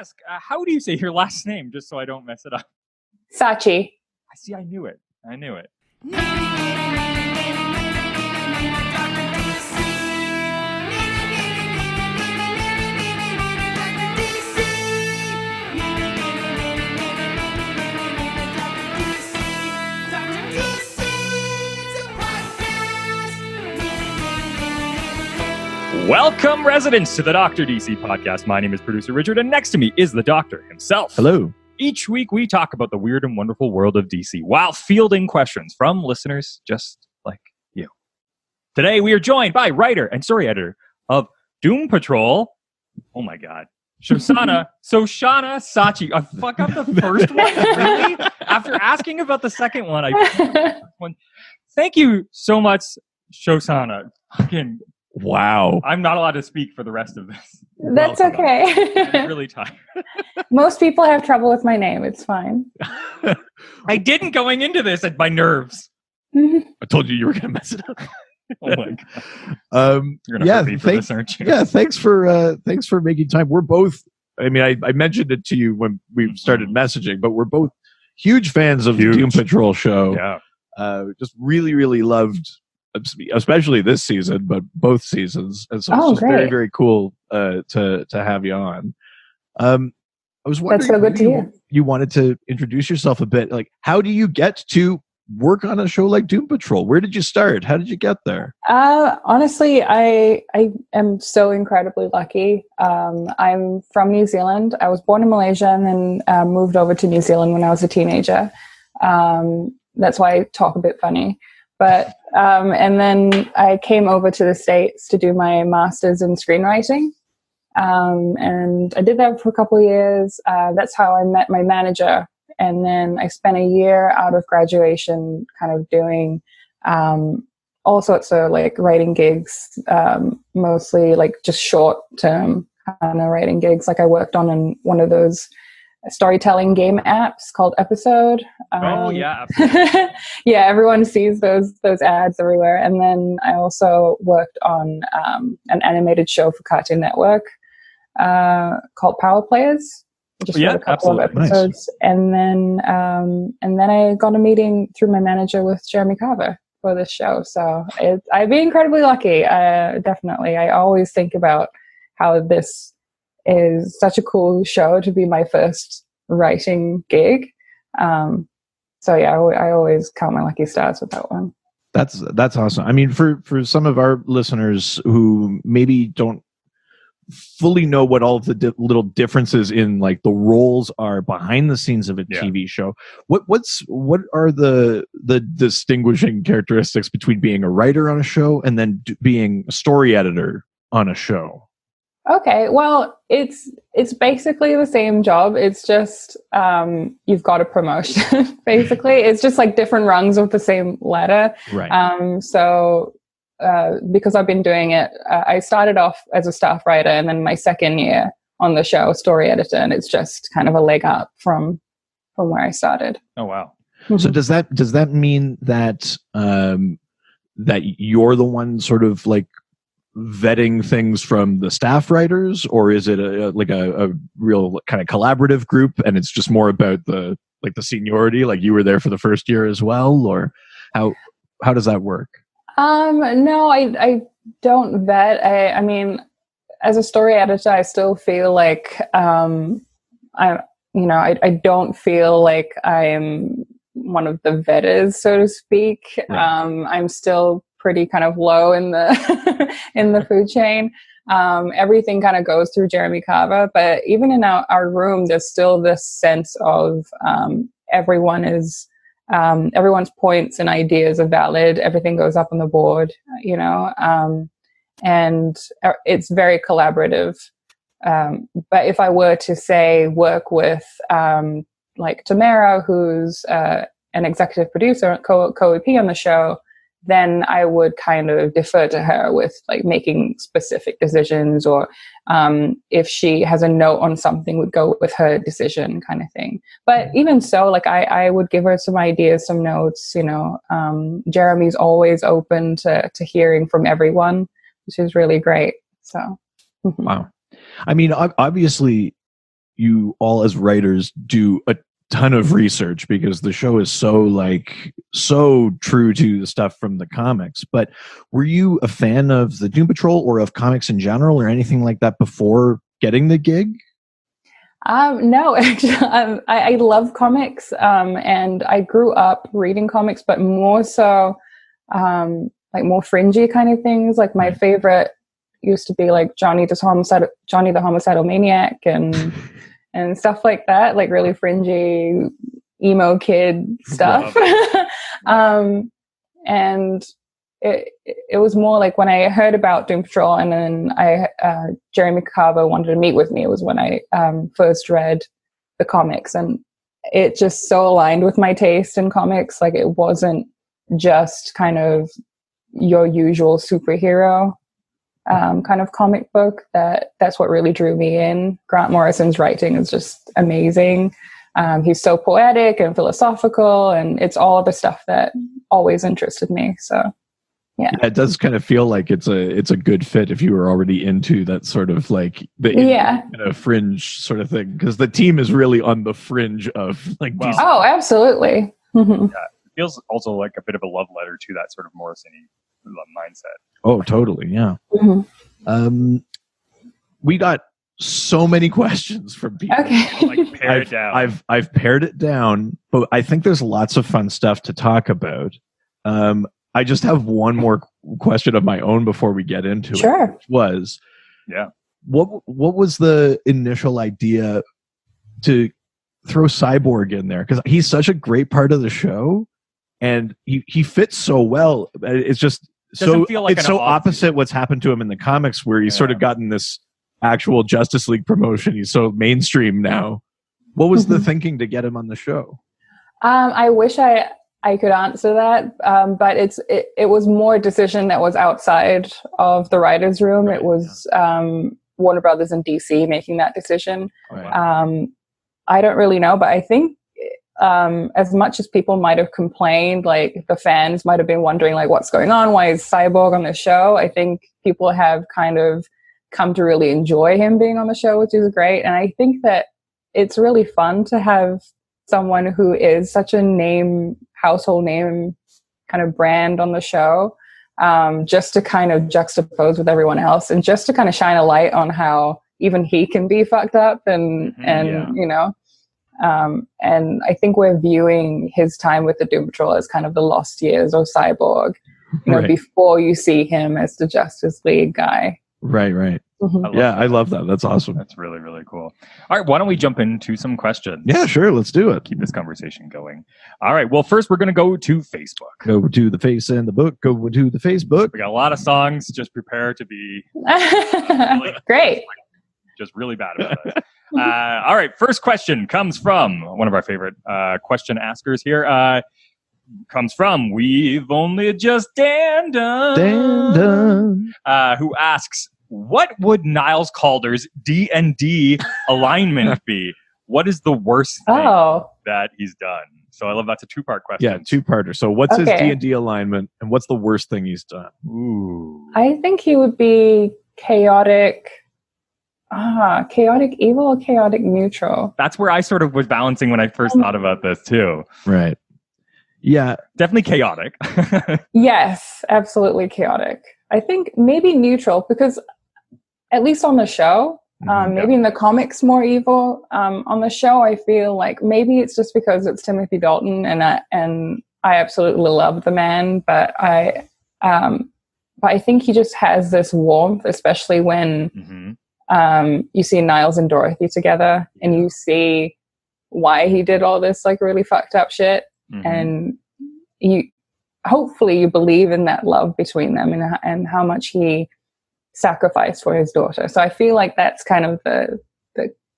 ask, how do you say your last name, just so I don't mess it up? Sachi. I see. I knew it. Welcome, residents, to the Dr. DC podcast. My name is producer Richard, and next to me is the doctor himself. Hello. Each week, we talk about the weird and wonderful world of DC while fielding questions from listeners just like you. Today, we are joined by writer and story editor of Doom Patrol. Oh my God. Shoshana Sachi. I fuck up the first one, really? After asking about the second one, Thank you so much, Shoshana. Fucking wow. I'm not allowed to speak for the rest of this. That's okay. I'm really tired. Most people have trouble with my name. It's fine. I didn't going into this at my nerves. I told you were going to mess it up. Oh my God. You're going to hurt me for this, aren't you? Yeah, thanks for making time. We're both, I mean, I mentioned it to you when we started messaging, but we're both huge fans of the Doom Patrol show. Yeah. Just really, really loved, especially this season, but both seasons. And so it's just very, very cool to have you on. I was wondering, that's so good to hear. You wanted to introduce yourself a bit. Like, how do you get to work on a show like Doom Patrol? Where did you start? How did you get there? Honestly, I am so incredibly lucky. I'm from New Zealand. I was born in Malaysia and then moved over to New Zealand when I was a teenager. That's why I talk a bit funny. But and then I came over to the States to do my master's in screenwriting. And I did that for a couple of years. That's how I met my manager. And then I spent a year out of graduation kind of doing all sorts of like writing gigs, mostly like just short term kind of writing gigs. Like I worked on in one of those storytelling game apps called Episode. Oh yeah, absolutely. Yeah, everyone sees those ads everywhere. And then I also worked on an animated show for Cartoon Network called Power Players. Just wrote a couple of episodes. Nice. And then I got a meeting through my manager with Jeremy Carver for this show. So I'd be incredibly lucky. Definitely. I always think about how this is such a cool show to be my first writing gig. So yeah, I always count my lucky stars with that one. That's awesome. I mean, for some of our listeners who maybe don't fully know what all of the little differences in like the roles are behind the scenes of a TV show, what are the distinguishing characteristics between being a writer on a show and then being a story editor on a show? Okay, well, it's basically the same job. It's just you've got a promotion. Basically, it's just like different rungs of the same ladder. Right. So because I've been doing it, I started off as a staff writer, and then my second year on the show, story editor, and it's just kind of a leg up from where I started. Oh wow! So does that mean that that you're the one sort of like vetting things from the staff writers, or is it a real kind of collaborative group and it's just more about the seniority, like you were there for the first year as well, or how does that work? No, I don't vet. I mean, as a story editor, I still feel like I don't feel like I'm one of the vetters, so to speak. Right. I'm still pretty kind of low in the in the food chain. Everything kind of goes through Jeremy Carver, but even in our room, there's still this sense of everyone's points and ideas are valid. Everything goes up on the board, and it's very collaborative. But if I were to say work with like Tamara, who's an executive producer, co-EP on the show, then I would kind of defer to her with like making specific decisions, or if she has a note on something, would go with her decision kind of thing. But even so, like I would give her some ideas, some notes, Jeremy's always open to hearing from everyone, which is really great. So. Wow. I mean, obviously you all as writers do a ton of research because the show is so true to the stuff from the comics. But were you a fan of the Doom Patrol or of comics in general or anything like that before getting the gig? No, actually, I love comics, and I grew up reading comics, but more so like more fringy kind of things. Like my favorite used to be like Johnny the Homicidal Maniac and stuff like that, like really fringy emo kid stuff. And it was more like when I heard about Doom Patrol, and then Jeremy Carver wanted to meet with me. It was when I first read the comics, and it just so aligned with my taste in comics. Like it wasn't just kind of your usual superhero kind of comic book. That's what really drew me in. Grant Morrison's writing is just amazing. He's so poetic and philosophical, and it's all the stuff that always interested me. So yeah, it does kind of feel like it's a good fit if you were already into that sort of like the fringe sort of thing, because the team is really on the fringe of like DC. Oh, absolutely. Mm-hmm. Yeah, it feels also like a bit of a love letter to that sort of Morrison-y mindset. Oh, totally. Yeah. Mm-hmm. We got so many questions from people. Okay. Like pare it down. I've pared it down, but I think there's lots of fun stuff to talk about. I just have one more question of my own before we get into Sure. it. Which was, what was the initial idea to throw Cyborg in there? Because he's such a great part of the show, and he fits so well. It's just it's so opposite what's happened to him in the comics, where he's sort of gotten this actual Justice League promotion. He's so mainstream now. What was the thinking to get him on the show? I wish I could answer that, but it was more a decision that was outside of the writer's room. Right. It was Warner Brothers in DC making that decision. Right. I don't really know, but I think as much as people might have complained, like the fans might have been wondering like what's going on, why is Cyborg on the show? I think people have kind of come to really enjoy him being on the show, which is great. And I think that it's really fun to have someone who is such a household name kind of brand on the show, just to kind of juxtapose with everyone else and just to kind of shine a light on how even he can be fucked up and you know, and I think we're viewing his time with the Doom Patrol as kind of the lost years of Cyborg, you know, before you see him as the Justice League guy. Right. Mm-hmm. I love that. That's awesome. That's really, really cool. All right, why don't we jump into some questions? Yeah, sure. Let's do it. Keep this conversation going. All right, well, first we're going to go to Facebook. Go to the face and the book. Go to the Facebook. We got a lot of songs. Just prepare to be great. Just really bad about it. All right, first question comes from one of our favorite question askers here. Comes from We've Only Just Dan, who asks, what would Niles Calder's D&D alignment be? What is the worst thing that he's done? So I love that's a two-part question. Yeah, two-parter. So what's his D&D alignment, and what's the worst thing he's done? Ooh. I think he would be chaotic evil or chaotic neutral. That's where I sort of was balancing when I first thought about this too. Right. Yeah. Definitely chaotic. Yes, absolutely chaotic. I think maybe neutral, because at least on the show, maybe in the comics more evil. On the show, I feel like maybe it's just because it's Timothy Dalton, and I absolutely love the man, but I think he just has this warmth, especially when you see Niles and Dorothy together, and you see why he did all this like really fucked up shit, and hopefully you believe in that love between them and how much he sacrificed for his daughter. So I feel like that's kind of the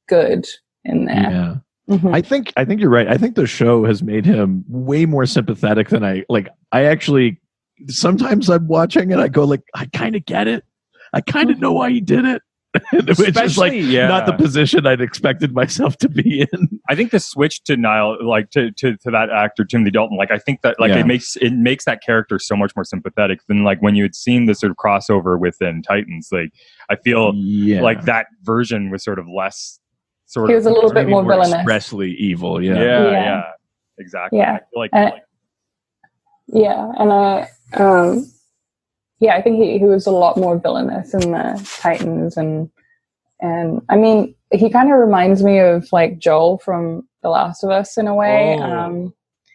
good in there. Yeah. I think you're right. I think the show has made him way more sympathetic than I actually, sometimes I'm watching and I go like, I kind of get it. I kind of know why he did it. Which is like not the position I'd expected myself to be in. I think the switch to Niall, like to that actor Timothy Dalton, like I think that like it makes that character so much more sympathetic than like when you had seen the sort of crossover within Titans. Like I feel like that version was sort of less sort he of was a little bit Maybe more villainous. expressly evil. yeah, Yeah. yeah, exactly. Yeah. I feel like, Yeah, and I think he was a lot more villainous in the Titans, and I mean, he kind of reminds me of like Joel from The Last of Us in a way.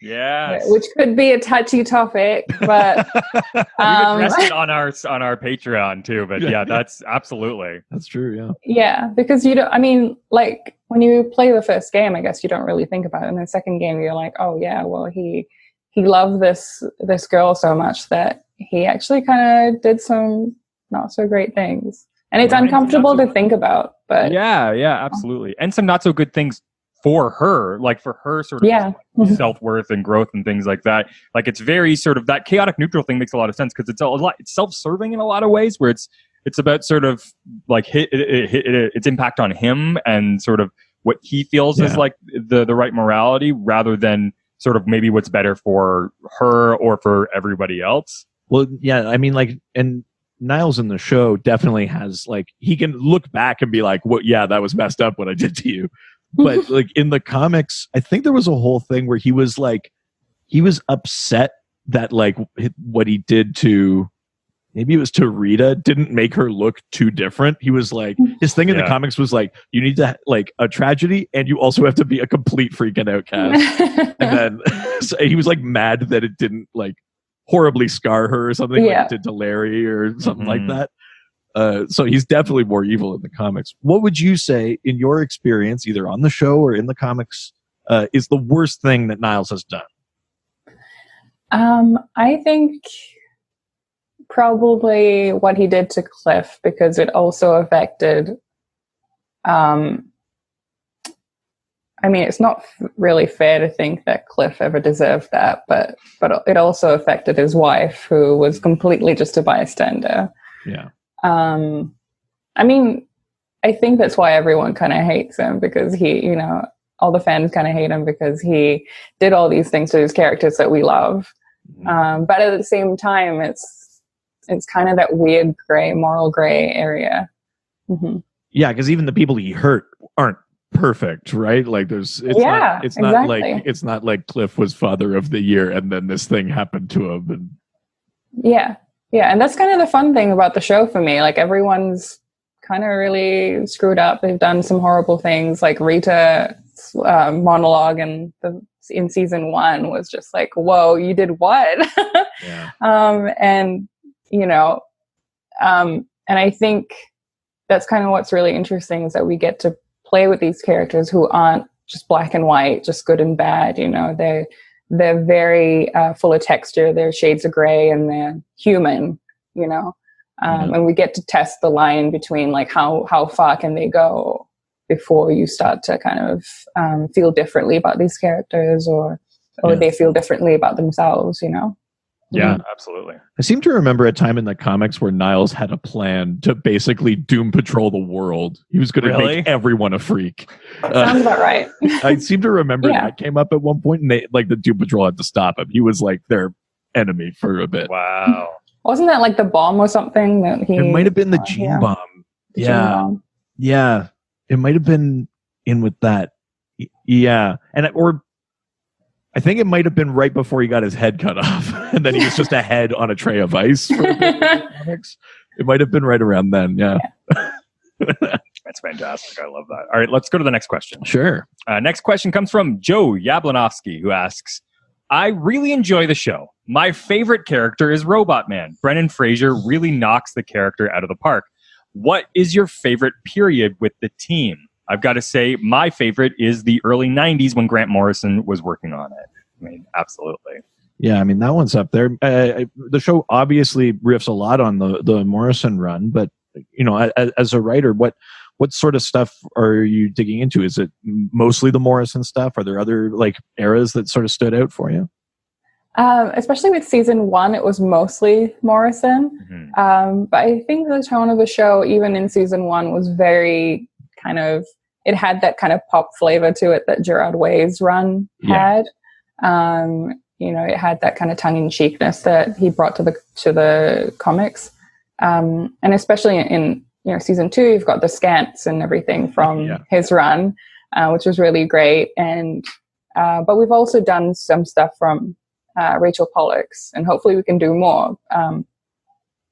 Yes. Which could be a touchy topic, but we've addressed it on our Patreon too. But yeah, that's absolutely That's true. Yeah. yeah, because you don't. I mean, like when you play the first game, I guess you don't really think about it. In the second game, you're like, oh yeah, well he loved this girl so much that he actually kind of did some not so great things, and it's uncomfortable to think about. But yeah, absolutely, and some not so good things for her, like for her sort of self-worth and growth and things like that. Like it's very sort of that chaotic neutral thing makes a lot of sense because it's self-serving in a lot of ways where it's about sort of like its impact on him and sort of what he feels is like the right morality rather than sort of maybe what's better for her or for everybody else. Well, yeah, I mean, like, and Niles in the show definitely has like he can look back and be like, "Well, yeah, that was messed up what I did to you." But like in the comics, I think there was a whole thing where he was upset that like what he did to, maybe it was to Rita, didn't make her look too different. He was like, his thing in the comics was like, you need to like a tragedy and you also have to be a complete freaking outcast. And then so he was like mad that it didn't like horribly scar her or something like it did to Larry or something like that. So he's definitely more evil in the comics. What would you say, in your experience, either on the show or in the comics, is the worst thing that Niles has done? I think probably what he did to Cliff, because it also affected. I mean, it's not really fair to think that Cliff ever deserved that, but it also affected his wife, who was completely just a bystander. Yeah. I mean, I think that's why everyone kind of hates him, because he, you know, all the fans kind of hate him because he did all these things to his characters that we love. But at the same time, it's kind of that weird moral gray area. Mm-hmm. Yeah, because even the people he hurt aren't perfect, right? Like it's not like Cliff was Father of the Year and then this thing happened to him. And yeah, and that's kind of the fun thing about the show for me. Like everyone's kind of really screwed up. They've done some horrible things. Like Rita's monologue in season 1 was just like, whoa, you did what? And you know, and I think that's kind of what's really interesting is that we get to play with these characters who aren't just black and white, just good and bad. You know, they're very full of texture. They're shades of gray and they're human, you know. And we get to test the line between like how far can they go before you start to kind of feel differently about these characters or they feel differently about themselves, you know. Yeah, absolutely. I seem to remember a time in the comics where Niles had a plan to basically Doom Patrol the world. He was going to make everyone a freak. Sounds about right. I seem to remember that came up at one point, and the Doom Patrol had to stop him. He was like their enemy for a bit. Wow. Wasn't that like the bomb or something that he? It might have been the gene bomb. Yeah. It might have been in with that. Yeah, or I think it might have been right before he got his head cut off, and then he was just a head on a tray of ice. For a bit in the comics. It might have been right around then. Yeah. That's fantastic. I love that. All right, let's go to the next question. Sure. Next question comes from Joe Yablonowski, who asks, I really enjoy the show. My favorite character is Robot Man. Brendan Fraser really knocks the character out of the park. What is your favorite period with the team? I've got to say, my favorite is the early 90s when Grant Morrison was working on it. I mean, absolutely. Yeah, I mean, that one's up there. The show obviously riffs a lot on the Morrison run, but, you know, as a writer, what sort of stuff are you digging into? Is it mostly the Morrison stuff? Are there other, like, eras that sort of stood out for you? Especially with season 1, it was mostly Morrison. Mm-hmm. But I think the tone of the show, even in season 1, was very kind of, it had that kind of pop flavor to it that Gerard Way's run had. You know, it had that kind of tongue-in-cheekness that he brought to the comics. And especially in season 2, you've got the scants and everything from his run, which was really great. And but we've also done some stuff from Rachel Pollack's, and hopefully we can do more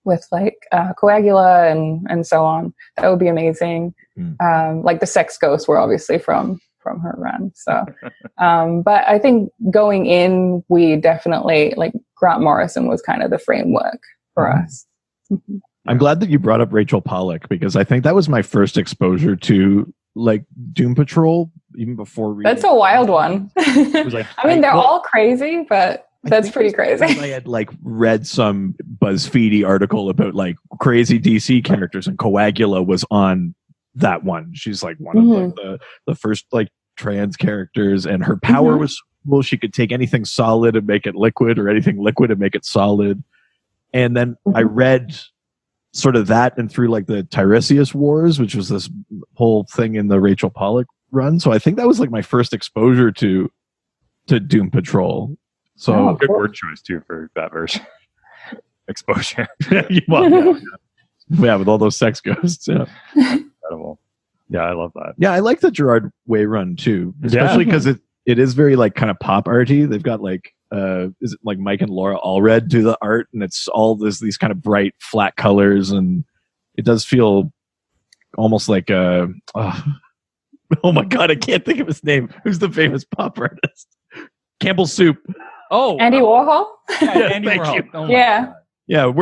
with like Coagula and so on. That would be amazing. Like the Sex Ghosts were obviously from her run. So, but I think going in, we definitely, like, Grant Morrison was kind of the framework for us. I'm glad that you brought up Rachel Pollack, because I think that was my first exposure to like Doom Patrol, even before reading. That's a wild one. Like, I mean, they're all crazy, but that's pretty crazy. I had like read some BuzzFeedy article about like crazy DC characters, and Coagula was on that one. She's like one of like the first like trans characters, and her power was, well, she could take anything solid and make it liquid, or anything liquid and make it solid. And then I read sort of that, and through like the Tiresias Wars, which was this whole thing in the Rachel Pollack run. So I think that was like my first exposure to Doom Patrol. So good word choice too for that version. Exposure. Well, yeah, with all those sex ghosts. Yeah. Incredible. Yeah, I love that. Yeah, I like the Gerard Way run too, especially because it is very like kind of pop arty. They've got like is it like Mike and Laura Allred do the art, and it's all these kind of bright flat colors, and it does feel almost like oh my god, I can't think of his name. Who's the famous pop artist? Campbell Soup. Oh, Andy Warhol. Yeah, Andy Warhol. Oh yeah.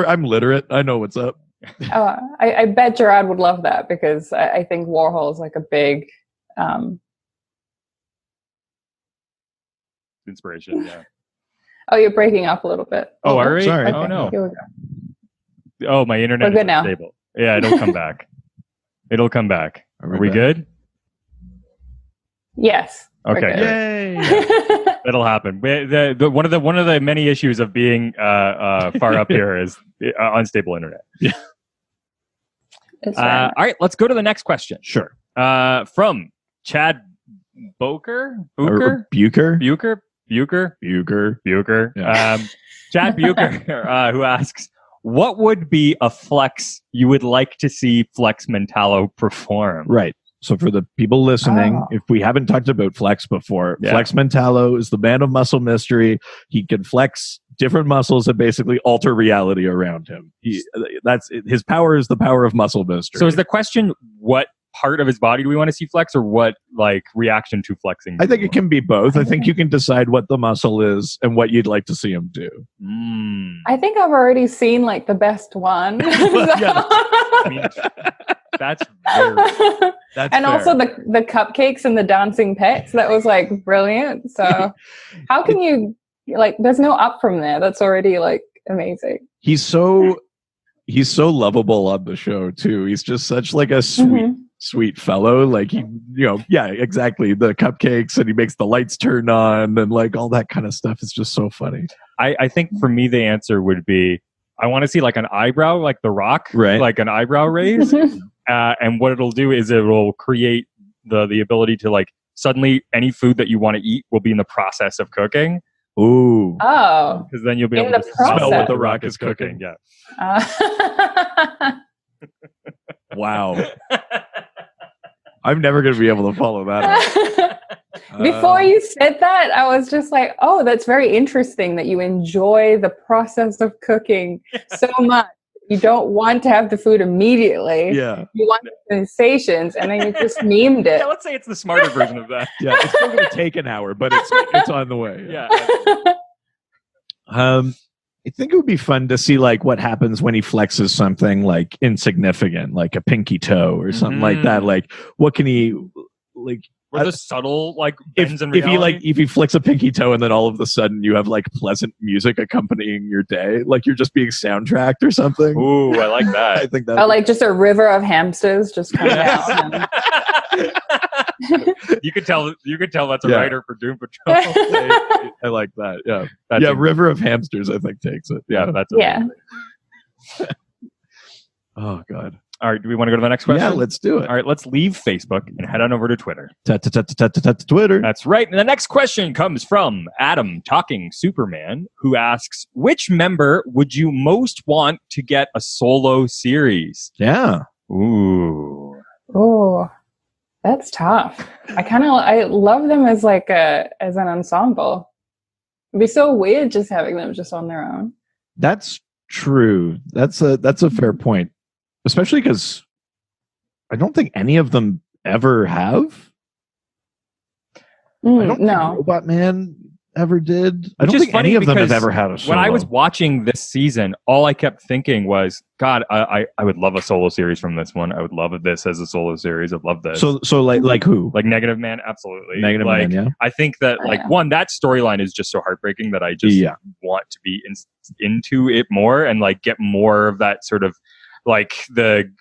I'm literate. I know what's up. I bet Gerard would love that, because I think Warhol is like a big inspiration. Yeah. Oh, you're breaking up a little bit. Oh, are we? Sorry. Okay, oh no. Here we go. Oh, my internet We're good is now. stable. Yeah, it'll come back. It'll come back. Are we good? Yes. Okay. Yay! That'll happen. One of the many issues of being far up here is unstable internet. Yeah. All right, let's go to the next question. Sure. From Chad Bucher. Bucher. Yeah. Chad Bucher, who asks, what would be a flex you would like to see Flex Mentallo perform? Right. So for the people listening, if we haven't talked about Flex before, Flex Mentallo is the man of muscle mystery. He can flex different muscles and basically alter reality around him. That's his power is the power of muscle mystery. So is the question, what part of his body do we want to see flex, or what like reaction to flexing? I think it can be both. I think you can decide what the muscle is and what you'd like to see him do. I think I've already seen like the best one. I mean, that's and fair. Also the cupcakes and the dancing pets, that was like brilliant. So how can you, like, there's no up from there. That's already like amazing. He's so lovable on the show too. He's just such like a sweet fellow. Like he, exactly, the cupcakes, and he makes the lights turn on, and like all that kind of stuff is just so funny. I think for me the answer would be, I want to see like an eyebrow, like The Rock, right? Like an eyebrow raise. And what it'll do is it will create the ability to, like, suddenly any food that you want to eat will be in the process of cooking. Ooh. Oh. Because then you'll be able to smell what The Rock is cooking. Yeah. Wow. I'm never going to be able to follow that up. Before you said that, I was just like, oh, that's very interesting that you enjoy the process of cooking so much. You don't want to have the food immediately. Yeah. You want the sensations, and then you just memed it. Yeah, let's say it's the smarter version of that. Yeah, it's still going to take an hour, but it's on the way. Yeah. I think it would be fun to see like what happens when he flexes something like insignificant, like a pinky toe or something like that. Like, what can he like? Or the subtle like bends in reality. If he flicks a pinky toe and then all of a sudden you have like pleasant music accompanying your day, like you're just being soundtracked or something. Ooh, I like that. I think that. Oh, like just a river of hamsters just coming out. You could tell that's a writer for Doom Patrol. I like that. Yeah, River of Hamsters, I think, takes it. Yeah, that's amazing. Oh God. All right, do we want to go to the next question? Yeah, let's do it. All right, let's leave Facebook and head on over to Twitter. Twitter. That's right. And the next question comes from Adam Talking Superman, who asks, which member would you most want to get a solo series? Yeah. Ooh. Oh, that's tough. I love them as like as an ensemble. It'd be so weird just having them just on their own. That's true. That's a fair point, especially because I don't think any of them ever have. I don't think Robot Man ever did. I don't think any of them have ever had a solo. When I was watching this season, all I kept thinking was, God, I would love a solo series from this one. I would love this as a solo series. I'd love this. So like who? Like Negative Man, absolutely. Negative Man, yeah. I think that one, that storyline is just so heartbreaking that I just want to be into it more and like get more of that sort of like the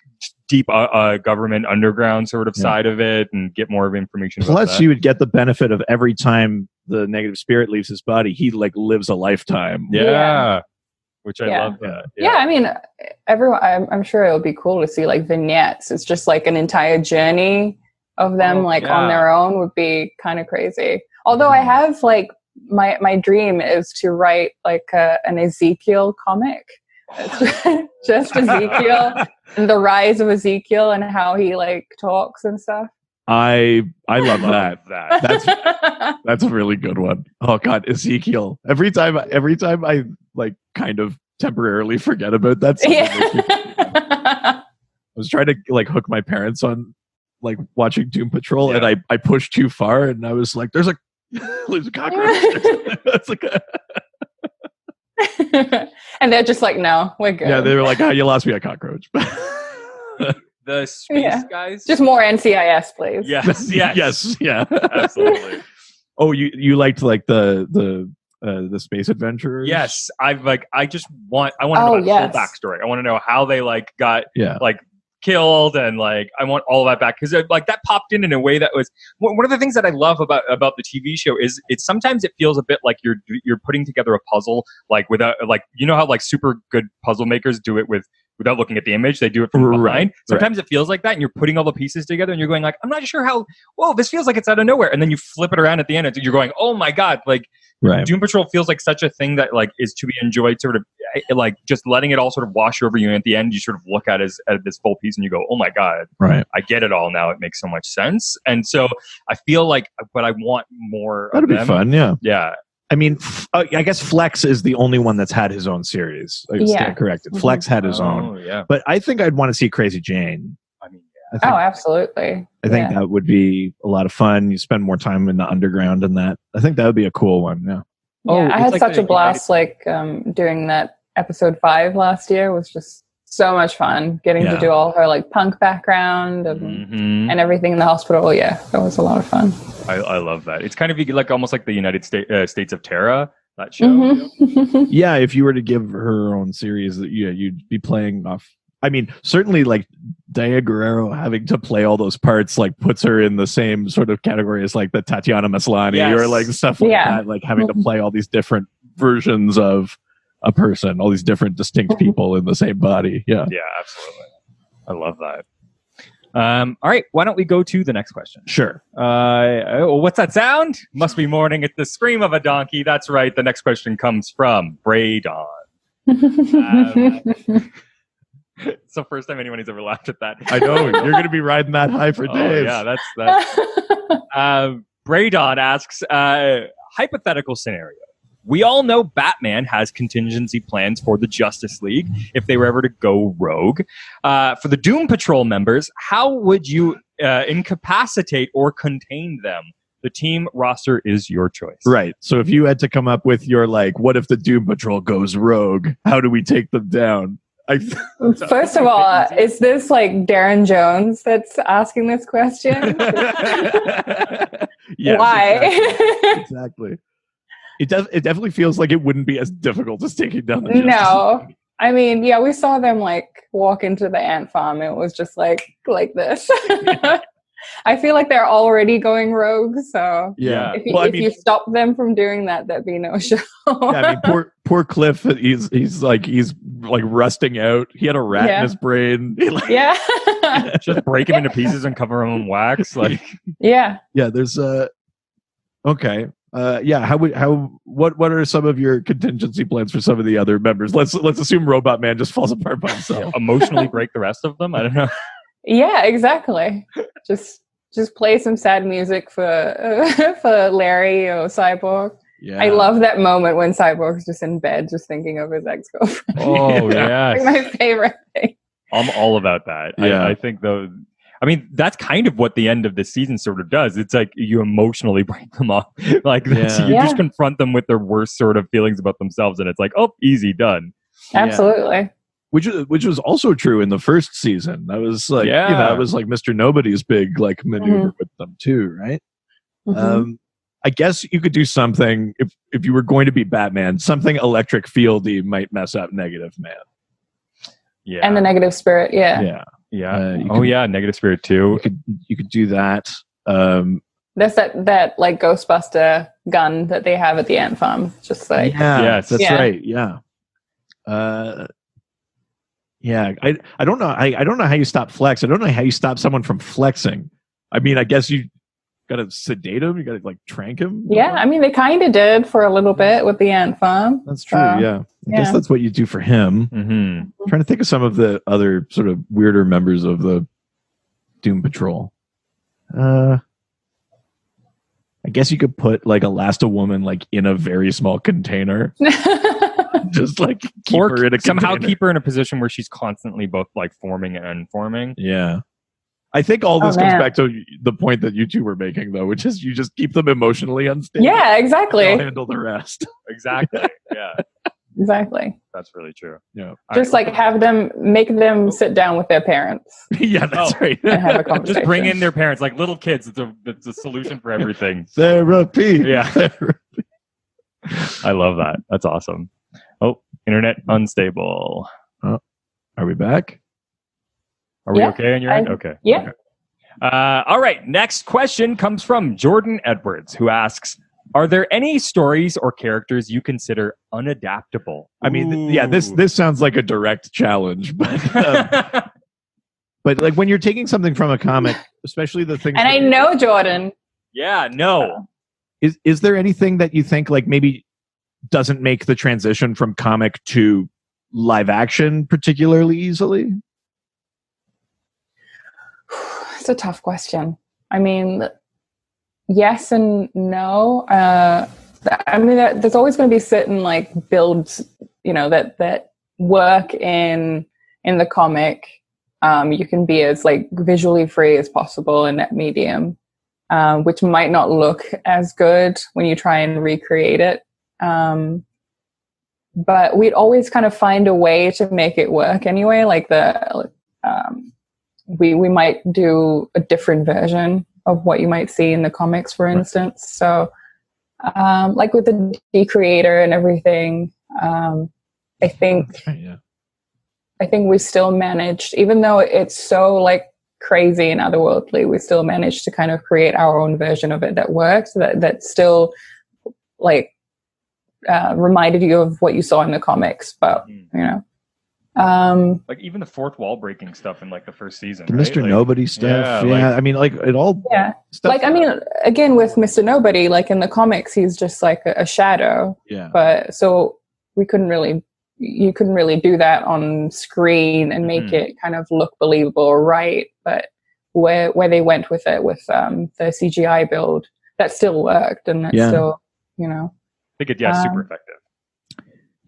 deep government underground sort of side of it and get more of information about Plus that. You would get the benefit of every time the negative spirit leaves his body, he like lives a lifetime. Yeah. Which I love that. Yeah, I mean, everyone, I'm sure it'll be cool to see like vignettes. It's just like an entire journey of them on their own would be kind of crazy. Although I have like my dream is to write like an Ezekiel comic. Just Ezekiel and the rise of Ezekiel and how he like talks and stuff. I love that. That's a really good one. Oh God, Ezekiel. Every time I like kind of temporarily forget about that. I was trying to like hook my parents on like watching Doom Patrol, and I pushed too far, and I was like, "There's a cockroach." It's like and they're just like, "No, we're good." Yeah, they were like, "Oh, you lost me a cockroach." The space guys, just more NCIS, please. Yes, yeah, absolutely. Oh, you liked like the space adventurers? Yes, I want to know the whole backstory. I want to know how they like got like killed, and like I want all of that back because like that popped in a way that was one of the things that I love about the TV show is sometimes it feels a bit like you're putting together a puzzle like without like you know how like super good puzzle makers do it without looking at the image, they do it from behind. Sometimes it feels like that, and you're putting all the pieces together, and you're going like, I'm not sure how. Whoa, this feels like it's out of nowhere, and then you flip it around at the end, and you're going, oh my God, like Doom Patrol feels like such a thing that like is to be enjoyed, sort of like just letting it all sort of wash over you, and at the end, you sort of look at this full piece, and you go, oh my God, I get it all now. It makes so much sense, and so I feel like, but I want more. That'd be fun, yeah. I mean, I guess Flex is the only one that's had his own series. I stand corrected. Mm-hmm. Flex had his own. Yeah. But I think I'd want to see Crazy Jane. I mean, absolutely. I think that would be a lot of fun. You spend more time in the underground and that. I think that would be a cool one. Yeah. I had such a blast doing that episode 5 last year. Was just so much fun getting to do all her like punk background and everything in the hospital. Yeah, that was a lot of fun. I love that. It's kind of like almost like the United States of Terra, that show. Yeah, if you were to give her own series, you'd be playing off. I mean, certainly like Daya Guerrero having to play all those parts like puts her in the same sort of category as like the Tatiana Maslany or like stuff like that, like having to play all these different versions of a person, all these different distinct people in the same body. Yeah, absolutely. I love that. All right, why don't we go to the next question? Sure. What's that sound? Must be mourning at the scream of a donkey. That's right. The next question comes from Braydon. It's the first time anybody's ever laughed at that. I know. You're going to be riding that high for days. Yeah, that's Braydon asks, hypothetical scenario. We all know Batman has contingency plans for the Justice League if they were ever to go rogue. For the Doom Patrol members, how would you incapacitate or contain them? The team roster is your choice. Right. So if you had to come up with your, like, what if the Doom Patrol goes rogue? How do we take them down? First of all, is this like Darren Jones that's asking this question? Yes, why? Exactly. It definitely feels like it wouldn't be as difficult as taking down the Justice League. I mean, we saw them like walk into the ant farm. It was just like this. I feel like they're already going rogue. So if you stop them from doing that, that'd be no show. I mean, poor Cliff. He's like rusting out. He had a rat in his brain. Just break him into pieces and cover him in wax. Like There's okay. What are some of your contingency plans for some of the other members? Let's assume Robot Man just falls apart by himself. Emotionally break the rest of them. I don't know. Yeah, exactly. Just play some sad music for for Larry or Cyborg. Yeah. I love that moment when Cyborg's just in bed, just thinking of his ex-girlfriend. Oh, yes. Like my favorite thing. I'm all about that. Yeah. I think, though, I mean, that's kind of what the end of the season sort of does. It's like you emotionally break them up. Like, that's, you just confront them with their worst sort of feelings about themselves, and it's like, oh, easy, done. Absolutely. Which was also true in the first season. That was like, that was like Mr. Nobody's big like maneuver with them too, right? I guess you could do something if you were going to be Batman, something electric fieldy might mess up Negative Man. Yeah. And the Negative Spirit, Yeah. Negative Spirit too. You could do that. There's that like Ghostbuster gun that they have at the ant farm. Just like yes, that's right. Yeah. I don't know. I don't know how you stop Flex. I don't know how you stop someone from flexing. I mean, I guess you got to sedate him. You got to like trank him. Yeah, I mean, they kind of did for a little bit with the ant farm. That's true. I guess that's what you do for him. I'm trying to think of some of the other sort of weirder members of the Doom Patrol. I guess you could put like Elasti-Woman like in a very small container. Just like keep her in a somehow container. keep her in a position where she's constantly both like forming and unforming. Yeah. I think all this comes back to the point that you two were making, though, which is you just keep them emotionally unstable. Yeah, exactly. They'll handle the rest. Exactly. Yeah. Exactly. That's really true. Yeah. Just like make them sit down with their parents. Yeah, that's right. And have a conversation. Just bring in their parents like little kids. It's a solution for everything. Therapy. Yeah. I love that. That's awesome. Oh, internet unstable. Oh, are we back? Are we okay on your end? Okay. Yeah. Okay. All right. Next question comes from Jordan Edwards, who asks, are there any stories or characters you consider unadaptable? I mean, this sounds like a direct challenge, but but like when you're taking something from a comic, especially the things. And I know Jordan. Yeah. No. Is there anything that you think like maybe doesn't make the transition from comic to live action particularly easily? It's a tough question. I mean, yes and no. I mean, there's always going to be certain like builds, that work in the comic. You can be as like visually free as possible in that medium, which might not look as good when you try and recreate it. But we'd always kind of find a way to make it work anyway. Like we might do a different version of what you might see in the comics, for instance. So, like with the D-Creator and everything, I think we still managed, even though it's so like crazy and otherworldly, we still managed to kind of create our own version of it that works. That still like reminded you of what you saw in the comics, but like even the fourth wall breaking stuff in like the first season, the right? Mr. Nobody stuff. I mean, like it all. Yeah, stuff like I mean, again with Mr. Nobody, like in the comics, he's just like a shadow. Yeah. But so you couldn't really do that on screen and make it kind of look believable or right. But where they went with it with the CGI build, that still worked, and that's still I think it super effective.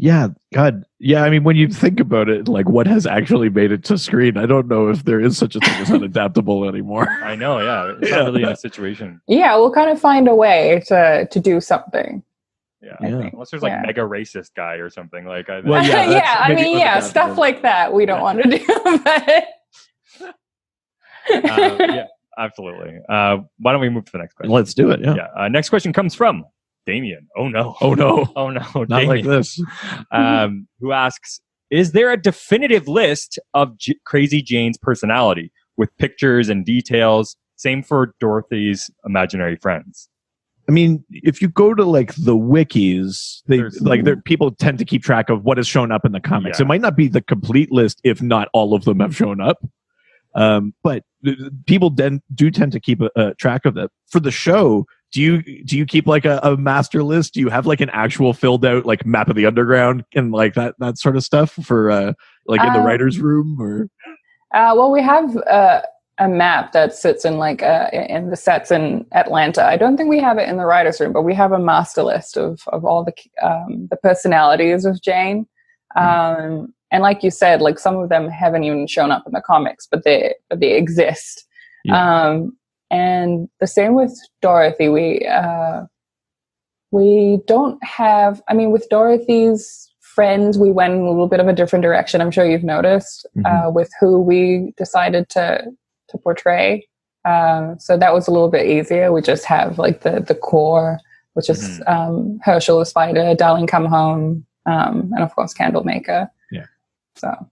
Yeah, God. Yeah, I mean, when you think about it, like what has actually made it to screen, I don't know if there is such a thing as unadaptable anymore. I know, yeah. It's not really in a situation. Yeah, we'll kind of find a way to do something. Yeah. Unless there's like mega racist guy or something. Like, stuff like that we don't want to do. But yeah, absolutely. Why don't we move to the next question? Let's do it, yeah. Next question comes from Damien. Oh no. Not Damien, like this. Who asks, is there a definitive list of Crazy Jane's personality with pictures and details? Same for Dorothy's imaginary friends. I mean, if you go to like the wikis, people tend to keep track of what has shown up in the comics. Yeah. It might not be the complete list if not all of them have shown up. But people do tend to keep a track of that. For the show, do you keep like a master list? Do you have like an actual filled out like map of the underground and like that sort of stuff for like in the writer's room? Or Well, we have a map that sits in in the sets in Atlanta. I don't think we have it in the writers' room, but we have a master list of all the personalities of Jane. And like you said, like some of them haven't even shown up in the comics, but they exist. Yeah. And the same with Dorothy. We don't have. I mean, with Dorothy's friends, we went in a little bit of a different direction. I'm sure you've noticed with who we decided to portray. So that was a little bit easier. We just have like the core, which is Herschel the Spider, Darling Come Home, and of course Candlemaker. Yeah. So,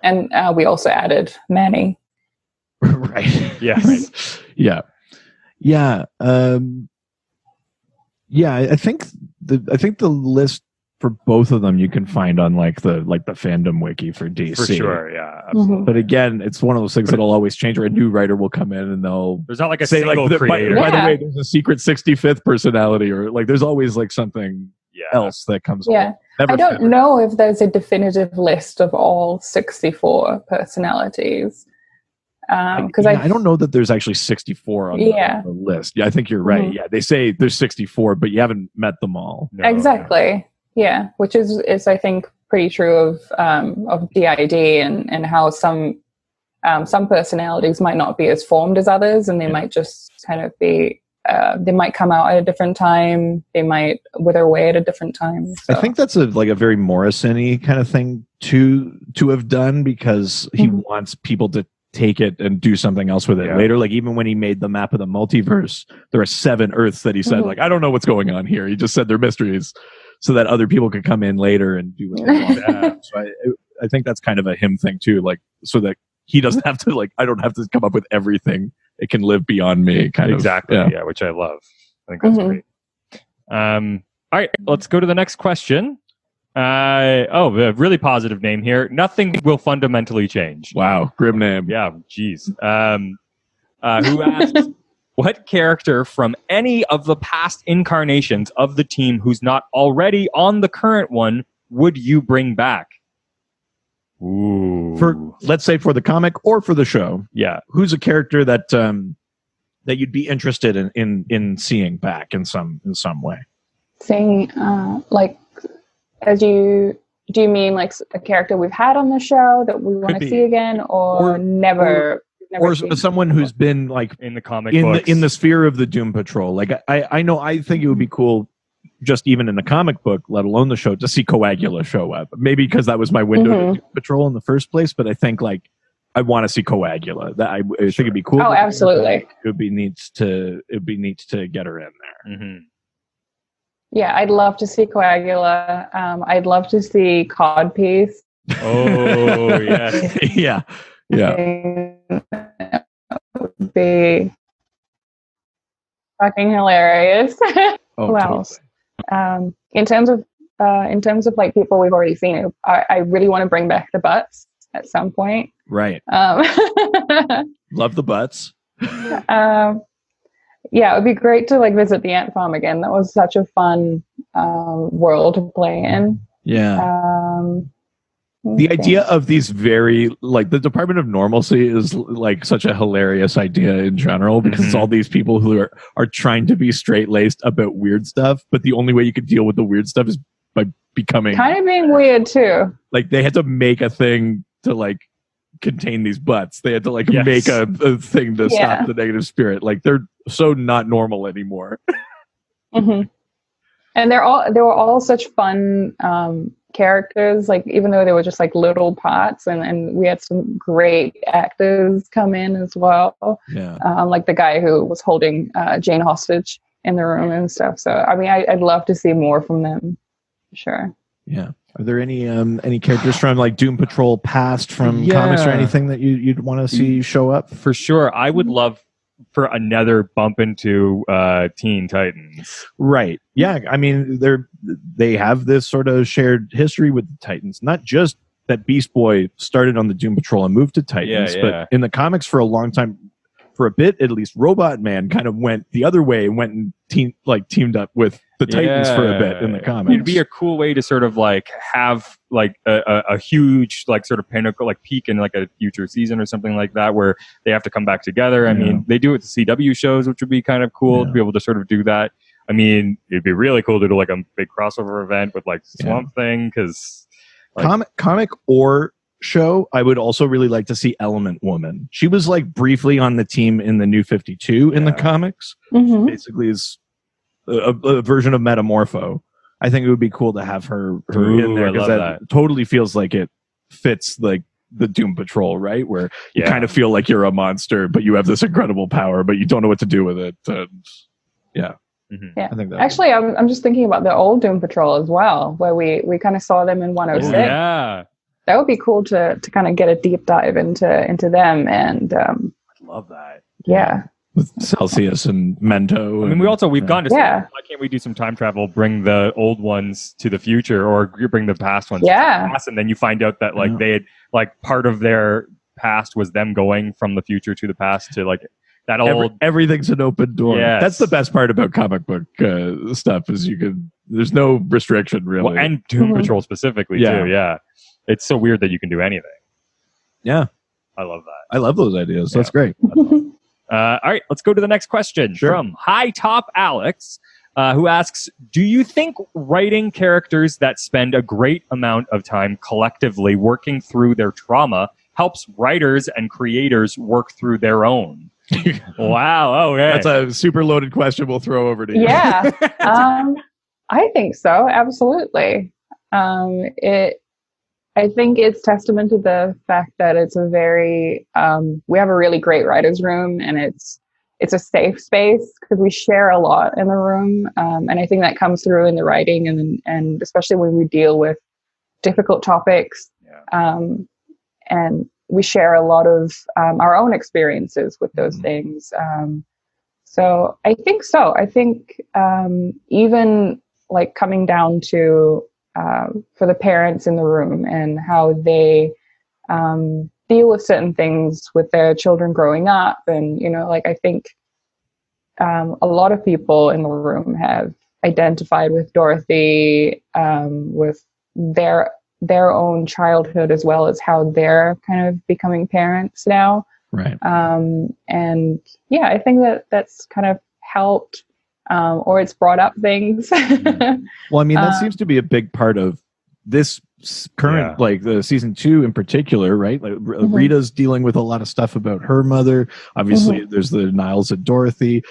and we also added Manny. Right. Yes. Right. Yeah. Yeah. Yeah. I think the list for both of them you can find on like the fandom wiki for DC. For sure, yeah, absolutely. But again, it's one of those things that'll always change. Or a new writer will come in and there's not like a say single like, creator. by the way, there's a secret 65th personality, or like there's always like something else that comes along. I don't know if there's a definitive list of all 64 personalities. Because I don't know that there's actually 64 on the list. Yeah, I think you're right. Yeah, they say there's 64, but you haven't met them all. No, exactly. No. Yeah, which is I think pretty true of DID and how some personalities might not be as formed as others, and they might just kind of be. They might come out at a different time. They might wither away at a different time. So. I think that's a very Morrison-y kind of thing to have done, because he wants people to take it and do something else with it later. Like even when he made the map of the multiverse, there are 7 Earths that he said like, I don't know what's going on here. He just said they're mysteries so that other people could come in later and do what they want. So I think that's kind of a him thing too, like so that he doesn't have to like, I don't have to come up with everything. It can live beyond me kind of. Exactly. Yeah, which I love. I think that's great. All right, let's go to the next question. A really positive name here. Nothing will fundamentally change. Wow, grim name. Yeah, geez. Who asks, what character from any of the past incarnations of the team who's not already on the current one would you bring back? Ooh. Let's say for the comic or for the show. Yeah. Who's a character that you'd be interested in seeing back in some way? Seeing do you mean like a character we've had on the show that we want to see again, or never or someone who's been like in the comic books, in the sphere of the Doom Patrol? Like I think it would be cool, just even in the comic book, let alone the show, to see Coagula show up. Maybe because that was my window to Doom Patrol in the first place, but I think like I want to see Coagula. That I think it'd be cool. Oh, absolutely! It would be neat to get her in there. Yeah, I'd love to see Coagula. I'd love to see Codpiece. Oh, yes. Yeah. That would be fucking hilarious. Who else? In terms of like people we've already seen, I really want to bring back the Butts at some point. Right. Love the Butts. Yeah, it would be great to like visit the ant farm again. That was such a fun world to play in. Yeah. The idea of these very like the Department of Normalcy is like such a hilarious idea in general, because it's all these people who are trying to be straight laced about weird stuff, but the only way you can deal with the weird stuff is by becoming kind of being weird too. Like they had to make a thing to like contain these butts. They had to like make a thing to stop the negative spirit. Like they're so not normal anymore. And they were all such fun characters, like even though they were just like little parts, and we had some great actors come in as well. Like the guy who was holding Jane hostage in the room and stuff. So I mean, I'd love to see more from them. Sure. Yeah. Are there any characters from like Doom Patrol past from comics or anything that you'd want to see show up? For sure. I would love for another bump into Teen Titans. Right. Yeah. I mean, they have this sort of shared history with the Titans. Not just that Beast Boy started on the Doom Patrol and moved to Titans, but in the comics for a long time, for a bit at least, Robot Man kind of went the other way and went and teamed up with the Titans for a bit in the comics. It'd be a cool way to sort of like have like a huge like sort of pinnacle, like peak in like a future season or something like that, where they have to come back together. I mean, they do it with the CW shows, which would be kind of cool to be able to sort of do that. I mean, it'd be really cool to do like a big crossover event with like Swamp Thing, because like, comic or show, I would also really like to see Element Woman. She was like briefly on the team in the New 52 in the comics. Basically is a version of Metamorpho. I think it would be cool to have her in there, because that totally feels like it fits like the Doom Patrol, right? Where you kind of feel like you're a monster, but you have this incredible power, but you don't know what to do with it. Yeah. I think that actually, I'm just thinking about the old Doom Patrol as well, where we kind of saw them in 106. Yeah. That would be cool to kind of get a deep dive into them, and I love that. Yeah. With Celsius and Mento. I mean, we've gone to say, Yeah. why can't we do some time travel, bring the old ones to the future, or bring the past ones to the past, and then you find out that like they had like part of their past was them going from the future to the past to like that old everything's an open door. Yes. That's the best part about comic book stuff, is there's no restriction really. Well, and Doom Patrol specifically too. Yeah. It's so weird that you can do anything. Yeah. I love that. I love those ideas. That's great. All right, let's go to the next question from High Top Alex, who asks, do you think writing characters that spend a great amount of time collectively working through their trauma helps writers and creators work through their own? Wow. Okay. That's a super loaded question we'll throw over to you. Yeah. I think so. Absolutely. I think it's testament to the fact that it's a very, we have a really great writer's room, and it's a safe space because we share a lot in the room. And I think that comes through in the writing, and especially when we deal with difficult topics. And we share a lot of our own experiences with those things. So I think so. I think even like coming down to for the parents in the room and how they deal with certain things with their children growing up. And, like I think a lot of people in the room have identified with Dorothy, with their own childhood, as well as how they're kind of becoming parents now. Right. And yeah, I think that's kind of helped. Or it's brought up things. Well, I mean, that seems to be a big part of this current, like the season 2 in particular, right? Like Rita's dealing with a lot of stuff about her mother. Obviously, there's the Niles and Dorothy,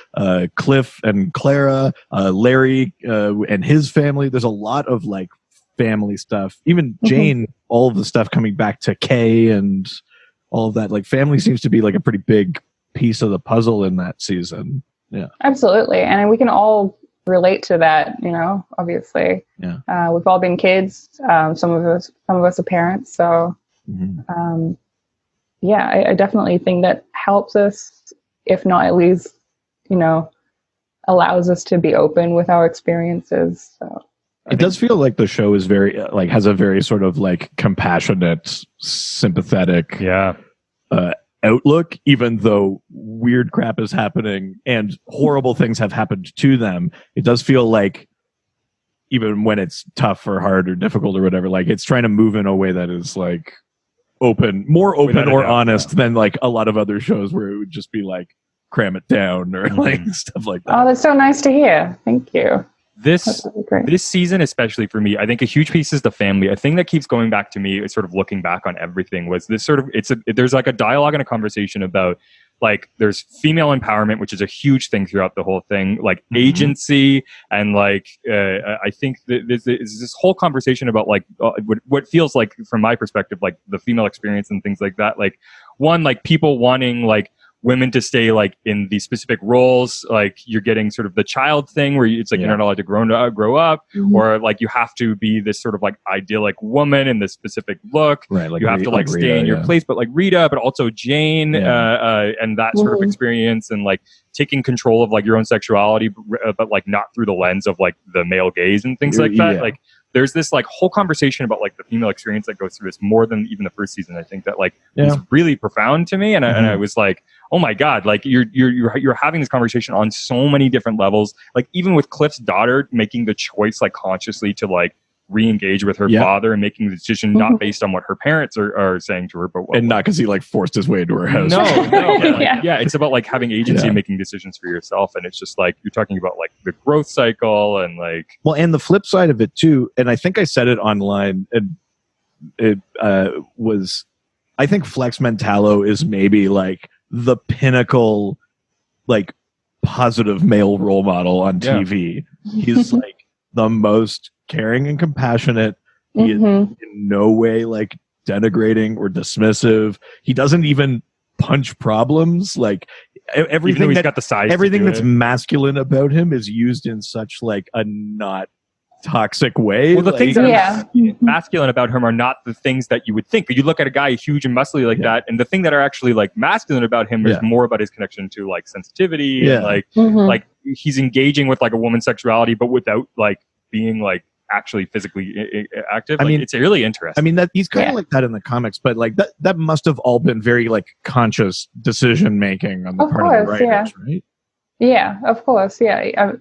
Cliff and Clara, Larry and his family. There's a lot of like family stuff. Even Jane, all of the stuff coming back to Kay and all of that. Like family seems to be like a pretty big piece of the puzzle in that season. Yeah, absolutely. And we can all relate to that, obviously. Yeah. We've all been kids. Some of us are parents. So, I definitely think that helps us, if not at least, allows us to be open with our experiences. So it does feel like the show is very, has a very sort of like compassionate, sympathetic, outlook, even though weird crap is happening and horrible things have happened to them. It does feel like even when it's tough or hard or difficult or whatever, like it's trying to move in a way that is like more open or honest than like a lot of other shows where it would just be like cram it down or like stuff like that. Oh, that's so nice to hear. Thank you. This season, especially for me, I think a huge piece is the family. A thing that keeps going back to me, sort of looking back on everything, was this sort of there's like a dialogue and a conversation about like there's female empowerment, which is a huge thing throughout the whole thing, like agency, and like I think there's this whole conversation about like what feels like, from my perspective, like the female experience and things like that. Like one, like people wanting like women to stay like in these specific roles, like you're getting sort of the child thing where it's like you're not allowed to grow up, or like you have to be this sort of like idyllic woman in this specific look, right? Like you have to like stay Rita, in your place, but like Rita, but also Jane, and that sort of experience, and like taking control of like your own sexuality, but like not through the lens of like the male gaze and things like that. Like there's this like whole conversation about like the female experience that goes through this more than even the first season. I think that like was really profound to me, and I was like, oh my god, like you're having this conversation on so many different levels. Like even with Cliff's daughter making the choice like consciously to like re-engage with her father and making the decision not based on what her parents are saying to her, but not because he like forced his way into her house. No, it's about like having agency and making decisions for yourself, and it's just like you're talking about like the growth cycle and like and the flip side of it too. And I think I said it online, and it was, I think Flex Mentallo is maybe like the pinnacle, like positive male role model on TV. He's like the most caring and compassionate. He is in no way like denigrating or dismissive. He doesn't even punch problems. Like everything he's got the size, everything that's masculine about him is used in such like a not toxic way. Well, the things that are masculine about him are not the things that you would think. You look at a guy huge and muscly like that, and the thing that are actually like masculine about him is more about his connection to like sensitivity and like like he's engaging with like a woman's sexuality, but without like being like actually physically active. I mean, it's really interesting. I mean, that he's kind of like that in the comics, but like that must have all been very like conscious decision making on the part of the writers, right? Yeah, of course. Yeah.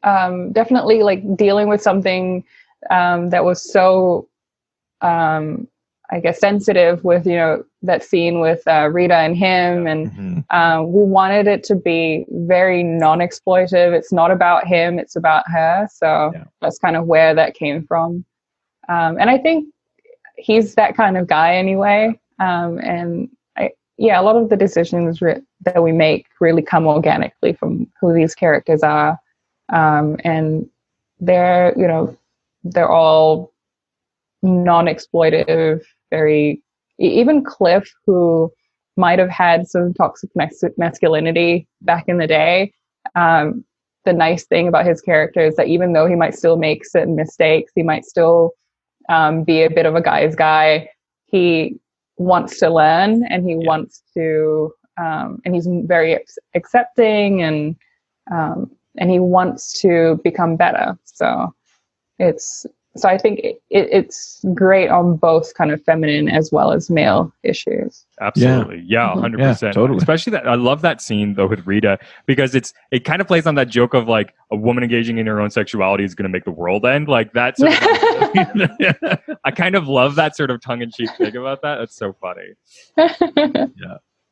Definitely like dealing with something that was so I guess sensitive with, you know, that scene with Rita and him, and we wanted it to be very non-exploitive. It's not about him, it's about her. So that's kind of where that came from. And I think he's that kind of guy anyway. And a lot of the decisions that we make really come organically from who these characters are. And they're, you know, they're all non-exploitive, even Cliff, who might have had some toxic masculinity back in the day. The nice thing about his character is that even though he might still make certain mistakes, he might still be a bit of a guy's guy. He wants to learn, and he wants to, and he's very accepting, and he wants to become better. So I think it's great on both kind of feminine as well as male issues. Absolutely. Yeah, 100%. Totally. Especially that, I love that scene though with Rita, because it kind of plays on that joke of like a woman engaging in her own sexuality is going to make the world end. Like that sort of, I kind of love that sort of tongue-in-cheek thing about that. That's so funny.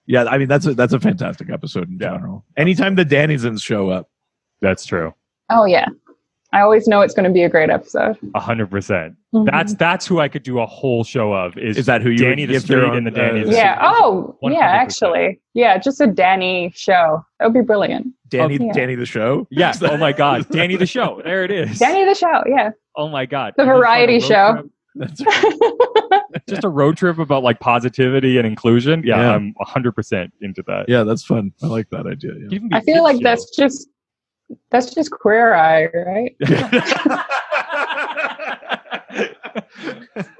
Yeah. I mean, that's a fantastic episode in general. Anytime the Dannysons show up. That's true. Oh yeah. I always know it's going to be a great episode. 100%. That's who I could do a whole show of. Is that who you Danny the Street and the Danny the Yeah. Street? Oh, 100%. Yeah, actually. Yeah, just a Danny show. That would be brilliant. Danny the show? Yeah. Oh my God. Danny the show. There it is. Danny the show. Yeah. Oh my God. The variety show. That's right. Just a road trip about like positivity and inclusion. Yeah. I'm 100% into that. Yeah, that's fun. I like that idea. Yeah. I feel like that's just Queer Eye, right?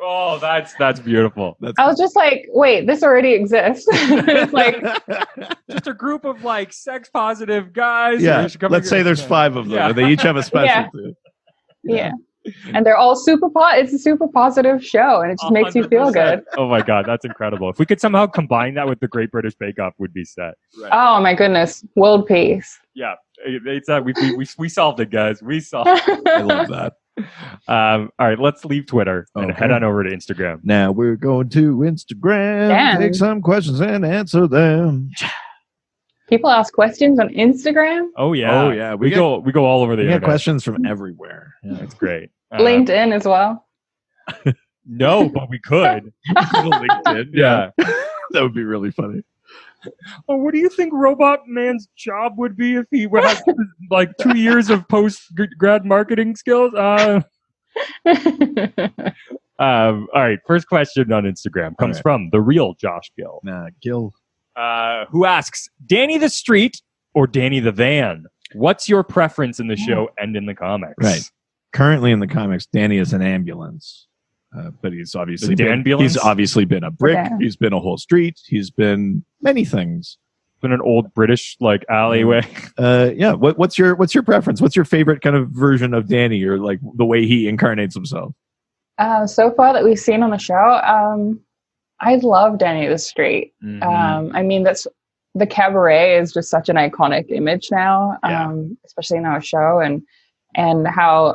Oh, that's beautiful. I was just like, wait, this already exists. It's like just a group of like sex positive guys. Yeah, let's say there's 5 of them, and they each have a specialty. Yeah. And they're all it's a super positive show, and it just 100%. Makes you feel good. Oh my God, that's incredible. If we could somehow combine that with the Great British Bake Off, would be set. Right. Oh my goodness, world peace. Yeah, it's we solved it, guys. We solved it. I love that. All right, let's leave Twitter and head on over to Instagram. Now we're going to Instagram, take some questions and answer them. People ask questions on Instagram? Oh yeah. We go all over the internet. We get questions from everywhere. Yeah, it's great. LinkedIn as well. No, but we could. LinkedIn. Yeah. That would be really funny. Oh, what do you think Robot Man's job would be if he had like 2 years of post-grad marketing skills? All right, first question on Instagram comes from the real Josh Gill. Gill. Who asks, Danny the Street or Danny the Van? What's your preference in the show and in the comics? Right. Currently in the comics, Danny is an ambulance. But he's obviously been a brick. Okay. He's been a whole street. He's been many things. in an old British like alleyway. Yeah. What's your preference? What's your favorite kind of version of Danny, or like the way he incarnates himself? So far that we've seen on the show, I love Danny the Street. I mean, the cabaret is just such an iconic image now, especially in our show, and how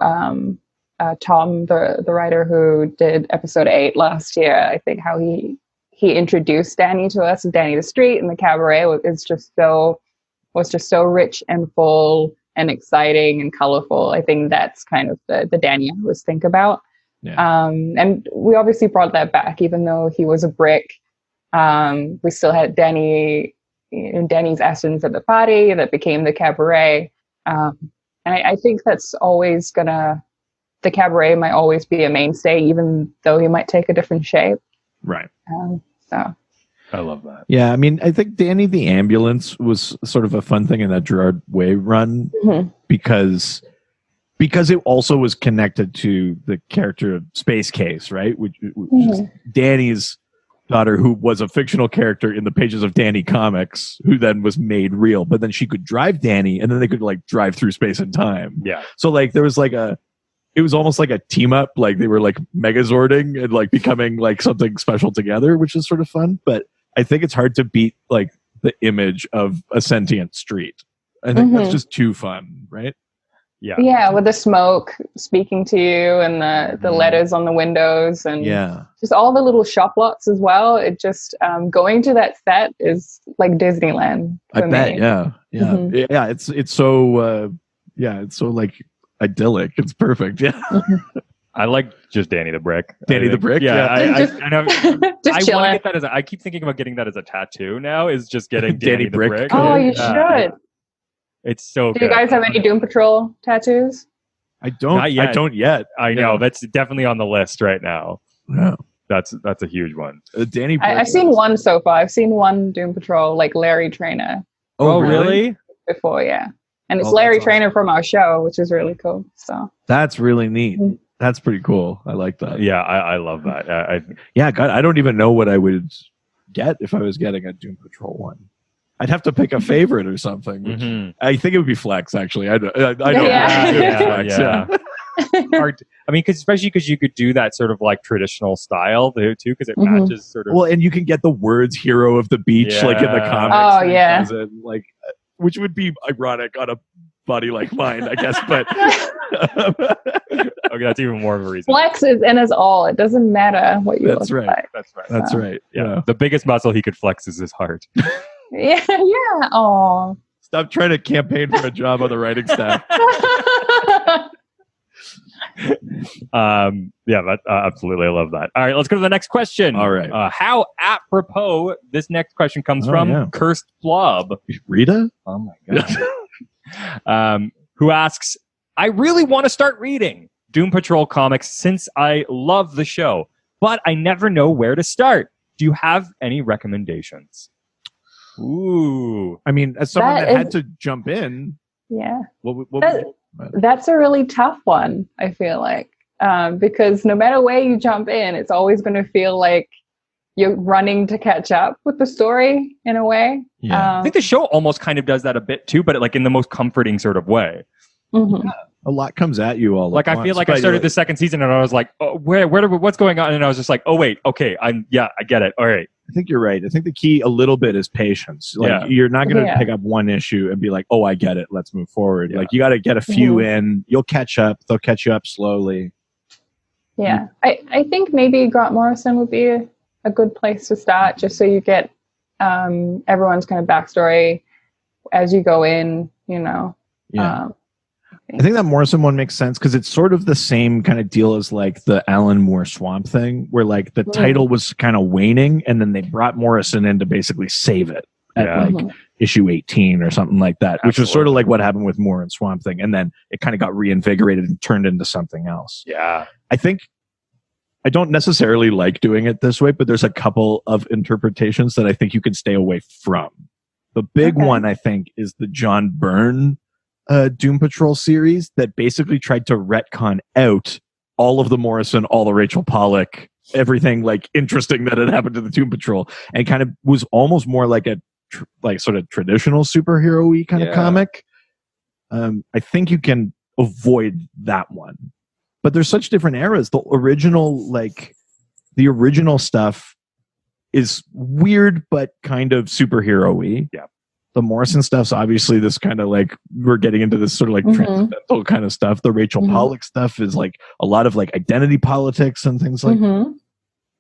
Tom, the writer who did episode 8 last year, I think how he introduced Danny to us, Danny the Street, and the cabaret was just so rich and full and exciting and colorful. I think that's kind of the Danny I always think about. Yeah. And we obviously brought that back, even though he was a brick. We still had Danny's essence at the party that became the cabaret. And I think that's always the cabaret might always be a mainstay, even though he might take a different shape. Right. So I love that. Yeah, I mean, I think Danny the Ambulance was sort of a fun thing in that Gerard Way run because it also was connected to the character Space Case, right? Which is Danny's daughter, who was a fictional character in the pages of Danny Comics, who then was made real. But then she could drive Danny, and then they could like drive through space and time. Yeah. So like there was like it was almost like a team up, like they were like megazording and like becoming like something special together, which is sort of fun. But I think it's hard to beat like the image of a sentient street. I think that's just too fun, right? Yeah, with the smoke speaking to you and the letters on the windows and just all the little shop lots as well. It just going to that set is like Disneyland for me. Yeah. It's so it's so like idyllic. It's perfect. Yeah. I like just Danny the Brick. Danny the Brick. Yeah, I know. Just I want to get that I keep thinking about getting that as a tattoo now. Is just getting Danny the Brick. Oh, you should. It's so good. Do you guys have any Doom Patrol tattoos? I don't. Not yet. I don't yet. I know. That's definitely on the list right now. Yeah. That's a huge one. Danny. I've seen one so far. I've seen one Doom Patrol, like Larry Trainer. Oh, really? Before, yeah. And it's Larry Trainer from our show, which is really cool. So that's really neat. That's pretty cool. I like that. Yeah, I love that. God, I don't even know what I would get if I was getting a Doom Patrol one. I'd have to pick a favorite or something. Which I think it would be Flex. Actually, I don't. Yeah. Hard. I mean, especially because you could do that sort of like traditional style there too, because it matches sort of. Well, and you can get the words "hero of the beach" like in the comics. Oh yeah. Like, which would be ironic on a body like mine, I guess. But okay, that's even more of a reason. Flex is in us all. It doesn't matter what you look like. That's right. Yeah. The biggest muscle he could flex is his heart. Yeah. Oh. Stop trying to campaign for a job on the writing staff. Absolutely, I love that. All right, let's go to the next question. All right. How apropos this next question comes from Cursed Blob. Rita? Oh my god. Who asks, I really want to start reading Doom Patrol comics since I love the show, but I never know where to start. Do you have any recommendations? Ooh. I mean, as someone that had to jump in. Yeah. What that's a really tough one, I feel like. Because no matter where you jump in, it's always going to feel like you're running to catch up with the story in a way. Yeah. I think the show almost kind of does that a bit too, but like in the most comforting sort of way. Mm-hmm. Yeah. A lot comes at you all like at I once, feel like I started the second season and I was like, oh, what's going on? And I was just like, oh wait, okay, I get it. All right. I think you're right. I think the key a little bit is patience. Like you're not going to pick up one issue and be like, oh, I get it. Let's move forward. Yeah. Like you got to get a few in. You'll catch up. They'll catch you up slowly. Yeah. I think maybe Grant Morrison would be a good place to start, just so you get everyone's kind of backstory as you go in, you know. Yeah. I think that Morrison one makes sense because it's sort of the same kind of deal as like the Alan Moore Swamp Thing, where like the title was kind of waning and then they brought Morrison in to basically save it at like issue 18 or something like that, which was sort of like what happened with Moore and Swamp Thing. And then it kind of got reinvigorated and turned into something else. Yeah. I think I don't necessarily like doing it this way, but there's a couple of interpretations that I think you can stay away from. The big one, I think, is the John Byrne Doom Patrol series that basically tried to retcon out all of the Morrison, all the Rachel Pollack, everything like interesting that had happened to the Doom Patrol, and kind of was almost more like a like sort of traditional superhero-y kind of comic, I think you can avoid that one. But there's such different eras. The original stuff is weird but kind of superhero-y. Yeah. The Morrison stuff's obviously this kind of like, we're getting into this sort of like transcendental kind of stuff. The Rachel Pollack stuff is like a lot of like identity politics and things like that.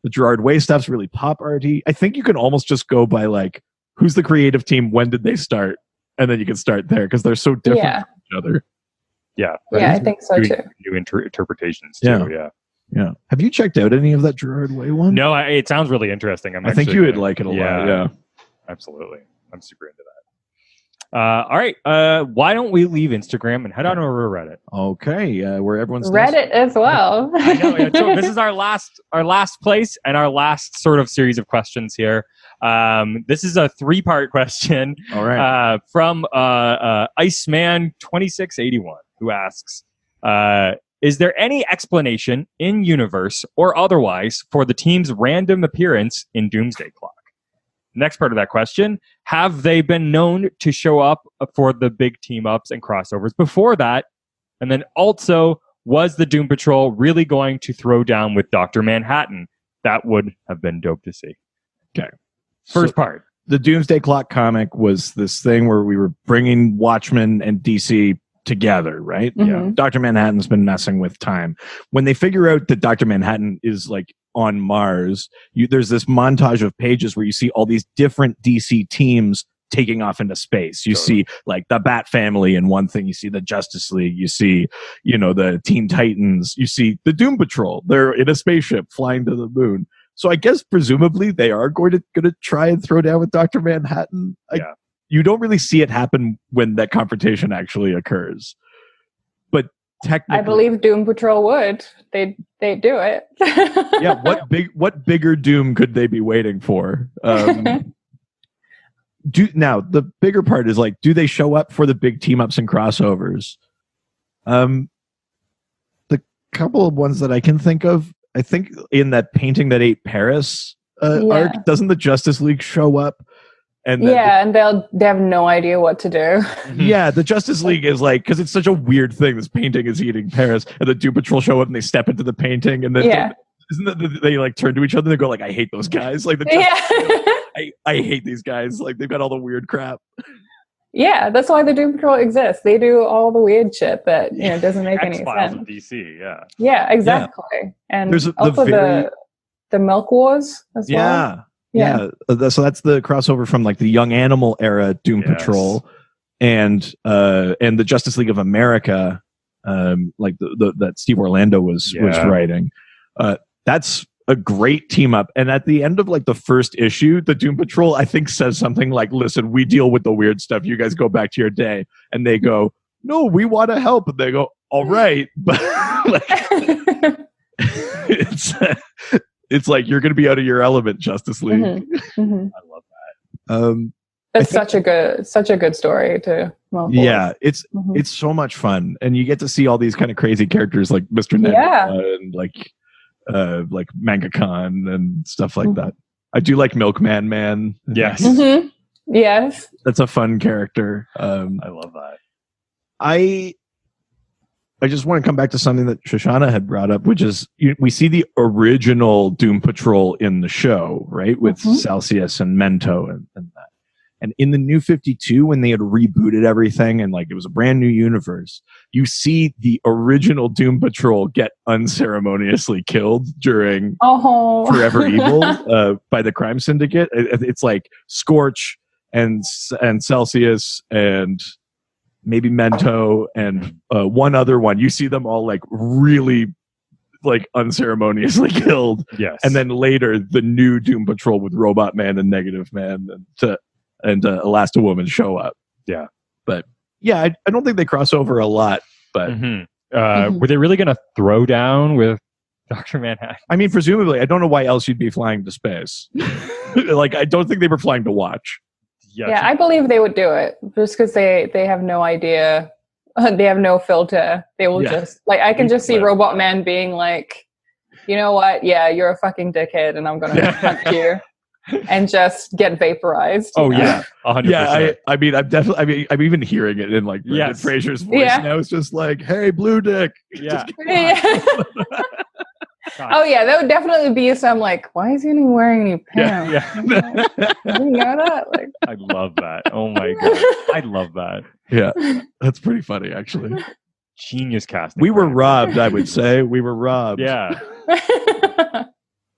The Gerard Way stuff's really pop arty. I think you can almost just go by like, who's the creative team? When did they start? And then you can start there because they're so different from each other. Yeah. Right? Yeah, I think so too. New interpretations too. Yeah. Have you checked out any of that Gerard Way one? No, it sounds really interesting. I think you would like it a lot. Yeah. Absolutely. I'm super into that. All right. Why don't we leave Instagram and head on over to Reddit? Okay. Where everyone's Reddit as well. I know. Yeah. So this is our last place and our last sort of series of questions here. This is a 3-part question. All right. From Iceman 2681, who asks, is there any explanation in universe or otherwise for the team's random appearance in Doomsday Clock? Next part of that question, have they been known to show up for the big team-ups and crossovers before that? And then also, was the Doom Patrol really going to throw down with Dr. Manhattan? That would have been dope to see. Okay. First part. The Doomsday Clock comic was this thing where we were bringing Watchmen and DC together, right? Yeah. Dr. Manhattan's been messing with time. When they figure out that Dr. Manhattan is like on Mars, there's this montage of pages where you see all these different DC teams taking off into space. You see like the Bat Family in one thing, you see the Justice League, you see, the Teen Titans, you see the Doom Patrol. They're in a spaceship flying to the moon. So I guess presumably they are going to try and throw down with Dr. Manhattan. You don't really see it happen when that confrontation actually occurs. But technically, I believe Doom Patrol would. They'd do it. Yeah, what bigger Doom could they be waiting for? Now the bigger part is like, do they show up for the big team ups and crossovers? The couple of ones that I can think of, I think in that Painting That Ate Paris arc, doesn't the Justice League show up? And they have no idea what to do. Yeah, the Justice League is like, because it's such a weird thing. This painting is eating Paris, and the Doom Patrol show up and they step into the painting, and then isn't that they like turn to each other and they go like, "I hate those guys." Like I hate these guys. Like they've got all the weird crap. Yeah, that's why the Doom Patrol exists. They do all the weird shit that doesn't make any sense. Of DC, yeah, exactly. Yeah. And there's also the Milk Wars as well. Yeah. So that's the crossover from like the Young Animal era Doom Patrol and the Justice League of America, like that Steve Orlando was writing. That's a great team up. And at the end of like the first issue, the Doom Patrol, I think, says something like, "Listen, we deal with the weird stuff. You guys go back to your day." And they go, "No, we want to help." And they go, "All right." But like, it's like, you're going to be out of your element, Justice League. I love that. It's such a good story too. Yeah, it's so much fun, and you get to see all these kind of crazy characters like Mr. Nebula and like Manga Khan and stuff like that. I do like Milkman Man. Yes. Yes. That's a fun character. I love that. I just want to come back to something that Shoshana had brought up, which is we see the original Doom Patrol in the show, right? With Celsius and Mento and that. And in the New 52, when they had rebooted everything and like it was a brand new universe, you see the original Doom Patrol get unceremoniously killed during Forever Evil by the crime syndicate. It's like Scorch and Celsius and maybe Mento and one other one. You see them all like really like unceremoniously killed. Yes. And then later the new Doom Patrol with Robot Man and Negative Man and Elasti-Woman show up. Yeah. But yeah, I don't think they cross over a lot, but were they really going to throw down with Dr. Manhattan? I mean, presumably, I don't know why else you'd be flying to space. Like, I don't think they were flying to watch. Yeah, I believe they would do it just because they have no idea. They have no filter. They will just like, I can just see Robot Man being like, "You know what? Yeah, you're a fucking dickhead and I'm going to hunt you." and just get vaporized. Oh you know? yeah, 100%. Yeah, I mean, I'm definitely. I mean, I'm even hearing it in like Brendan Yes. Fraser's voice Yeah. now. It's just like, "Hey, blue dick." Yeah. Yeah. Oh yeah, that would definitely be some like, why is he even wearing any pants? Yeah. Did you know that? Like, I love that. Oh my god, I love that. Yeah, that's pretty funny, actually. Genius casting. We were plan. robbed. I would say we were robbed. Yeah,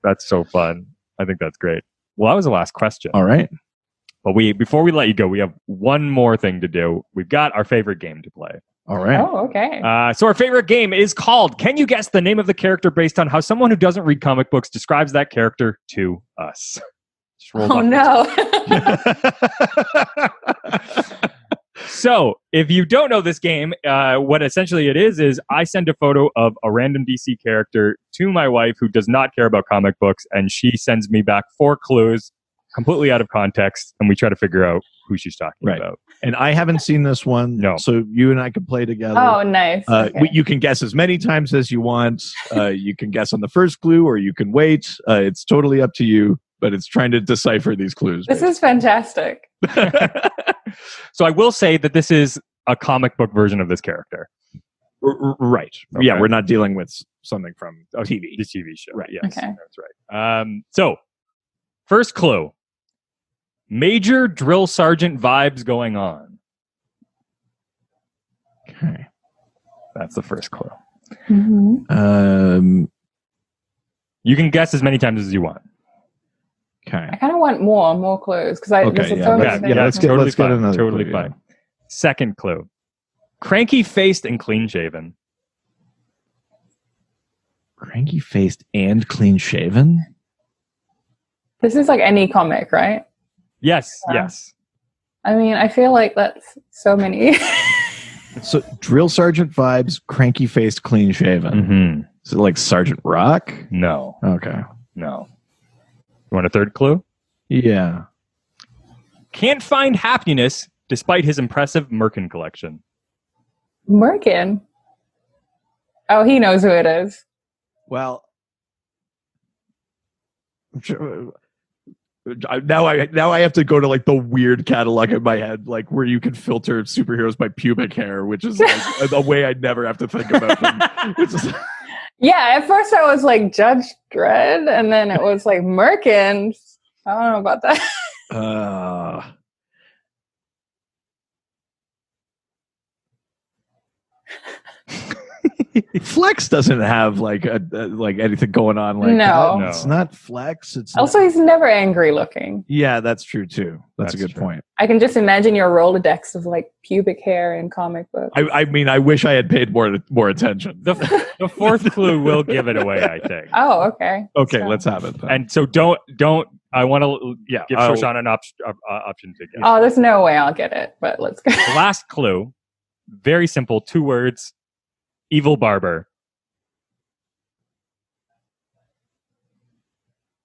that's so fun. I think that's great. Well, that was the last question. All right. But before we let you go, we have one more thing to do. We've got our favorite game to play. All right. oh, okay. So our favorite game is called Can You Guess the Name of the Character based on how someone who doesn't read comic books describes that character to us. Just roll Oh off no. So if you don't know this game, what essentially it is I send a photo of a random DC character to my wife who does not care about comic books, and she sends me back 4 clues completely out of context, and we try to figure out who she's talking about. And I haven't seen this one. No. So you and I could play together. Oh, nice. Okay. You can guess as many times as you want. You can guess on the first clue, or you can wait. It's totally up to you. But it's trying to decipher these clues. This is fantastic. So I will say that this is a comic book version of this character. Right. Okay. Yeah, we're not dealing with something from TV. The TV show. Right. Yes, Okay. that's right. So, first clue. Major drill sergeant vibes going on. Okay. That's the first clue. Mm-hmm. You can guess as many times as you want. Okay. I kind of want more clues because Okay, there's yeah, so many yeah, things. let's get- totally fine. another Totally clue, fine. Second clue. Cranky faced and clean shaven. Cranky faced and clean shaven. This is like any comic, right? Yes, Yeah. yes. I mean, I feel like that's so many. So drill sergeant vibes, cranky faced, clean shaven. Mm-hmm. Is it like Sergeant Rock? No, Okay. no. You want a third clue? Yeah. Can't find happiness despite his impressive Merkin collection. Merkin. Oh, he knows who it is. Well, I'm sure, now I have to go to like the weird catalog in my head, like where you can filter superheroes by pubic hair, which is like a way I'd never have to think about them. It's just, Yeah, at first I was like Judge Dredd, and then it was like Merkin. I don't know about that. Flex doesn't have like like anything going on like No. that. It's not Flex. It's Also, he's never angry looking. yeah, that's true too. That's a good true. point. I can just imagine your Rolodex of like pubic hair in comic books. I mean, I wish I had paid more attention. The fourth clue will give it away, I think. Oh, okay. Okay, So- let's have it then. And so don't. I want to give I'll- Shoshana an option to guess. Oh, there's no way I'll get it, but let's go. The last clue, very simple, 2 words. Evil barber.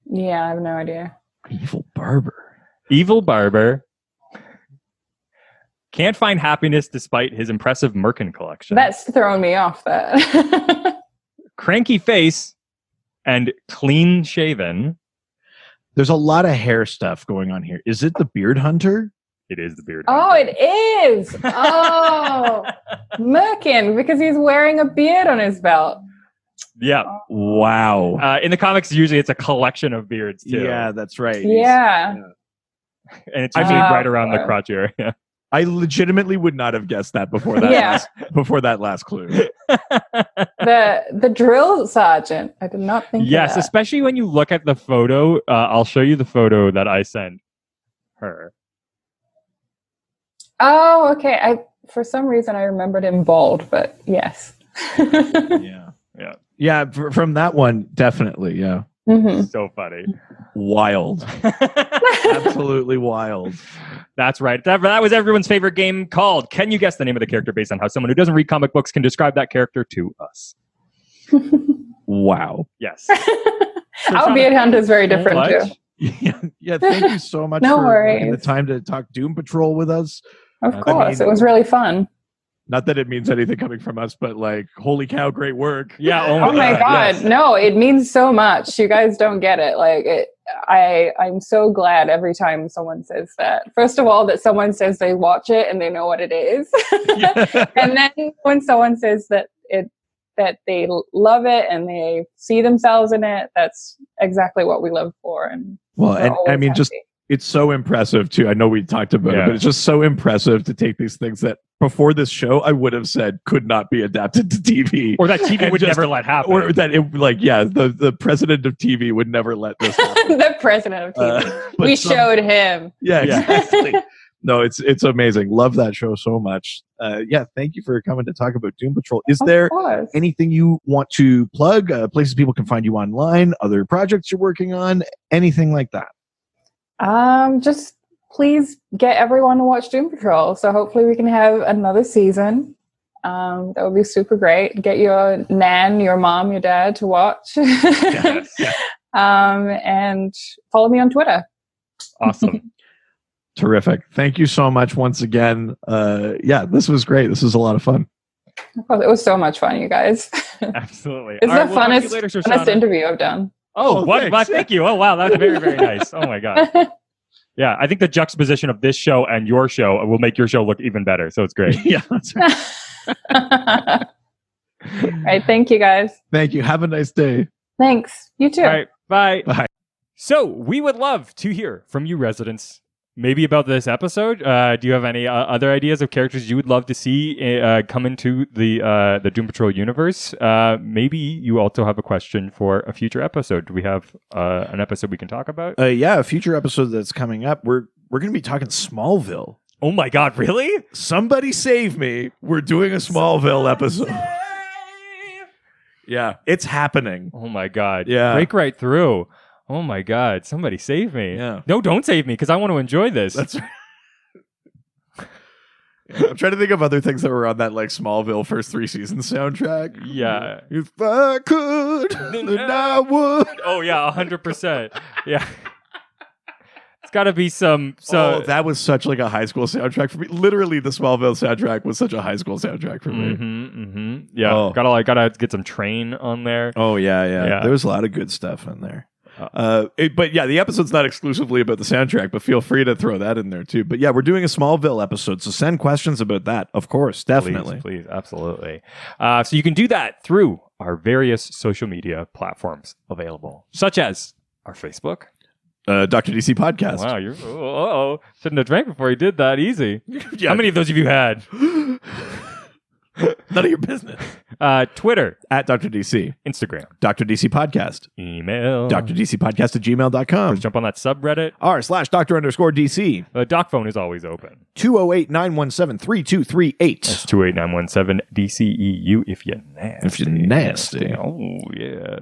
Yeah, I have no idea. Evil barber. Evil barber. Can't find happiness despite his impressive Merkin collection. That's throwing me off. That. Cranky face and clean shaven. There's a lot of hair stuff going on here. Is it the beard hunter? It is the beard. Oh, it is. Oh, Merkin, because he's wearing a beard on his belt. Yeah. Wow. In the comics, usually it's a collection of beards too. Yeah, that's right. Yeah. And it's usually right around the boy. crotch area. I legitimately would not have guessed that before that Yeah. before that last clue. The drill sergeant. I did not think. Yes, of that. especially when you look at the photo. I'll show you the photo that I sent her. Oh, okay. For some reason I remembered him bald, but yes. Yeah, from that one, definitely. Yeah. Mhm. So funny. Wild. Absolutely wild. That's right. That was everyone's favorite game called Can You Guess the Name of the Character based on how someone who doesn't read comic books can describe that character to us. Wow. Yes. Our beard hunter is very different What? too. Yeah, thank you so much No for taking the worries. time to talk Doom Patrol with us. Of I course, mean- it was really fun. Not that it means anything coming from us, but like, holy cow, great work. Yeah. Oh my God. Yes. No, it means so much. You guys don't get it. Like I'm so glad every time someone says that. First of all, that someone says they watch it and they know what it is. And then when someone says that they love it and they see themselves in it, that's exactly what we live for. And well, and I mean, just it's so impressive too. I know we talked about it, but it's just so impressive to take these things that before this show I would have said could not be adapted to TV, or that TV would never let happen, or that it the president of TV would never let this happen. The president of TV. We showed him. Yeah, exactly. No, it's amazing. Love that show so much. Thank you for coming to talk about Doom Patrol. Is there anything you want to plug? Places people can find you online, other projects you're working on, anything like that? Just please get everyone to watch Doom Patrol. So hopefully we can have another season. That would be super great. Get your nan, your mom, your dad to watch. Yes. And follow me on Twitter. Awesome. Terrific. Thank you so much once again. This was great. This was a lot of fun. It was so much fun, you guys. Absolutely. It's the funnest interview I've done. Oh, what? Thank you. Oh, wow. That's very, very nice. Oh, my God. Yeah, I think the juxtaposition of this show and your show will make your show look even better. So it's great. Yeah, that's right. All right. Thank you, guys. Thank you. Have a nice day. Thanks. You too. All right. Bye. Bye. So we would love to hear from you residents. Maybe about this episode. Do you have any other ideas of characters you would love to see come into the Doom Patrol universe? Maybe you also have a question for a future episode. Do we have an episode we can talk about? A future episode that's coming up. We're going to be talking Smallville. Oh my God! Really? Somebody save me! We're doing a Smallville episode. Yeah, it's happening. Oh my God! Yeah, break right through. Oh my God, somebody save me. Yeah. No, don't save me because I want to enjoy this. That's right. I'm trying to think of other things that were on that like Smallville first 3 seasons soundtrack. Yeah. If I could, then I would. Oh yeah, 100%. Yeah. It's got to be some. That was such like a high school soundtrack for me. Literally, the Smallville soundtrack was such a high school soundtrack for me. Yeah. Gotta get some Train on there. Oh yeah. There was a lot of good stuff in there. But yeah, the episode's not exclusively about the soundtrack, but feel free to throw that in there too. But yeah, we're doing a Smallville episode, so send questions about that. Of course, definitely. Please, absolutely. So you can do that through our various social media platforms available, such as our Facebook. Dr. DC Podcast. Wow, shouldn't have drank before you did that. Easy. Yeah. How many of those have you had? None of your business. Twitter at Dr. DC. Instagram Dr. DC Podcast. Email drdcpodcast@gmail.com. Jump on that subreddit r/Dr_DC. The doc phone is always open. 208-917-3238. That's 208-917-DCEU if you're nasty. If you're nasty. Oh yeah.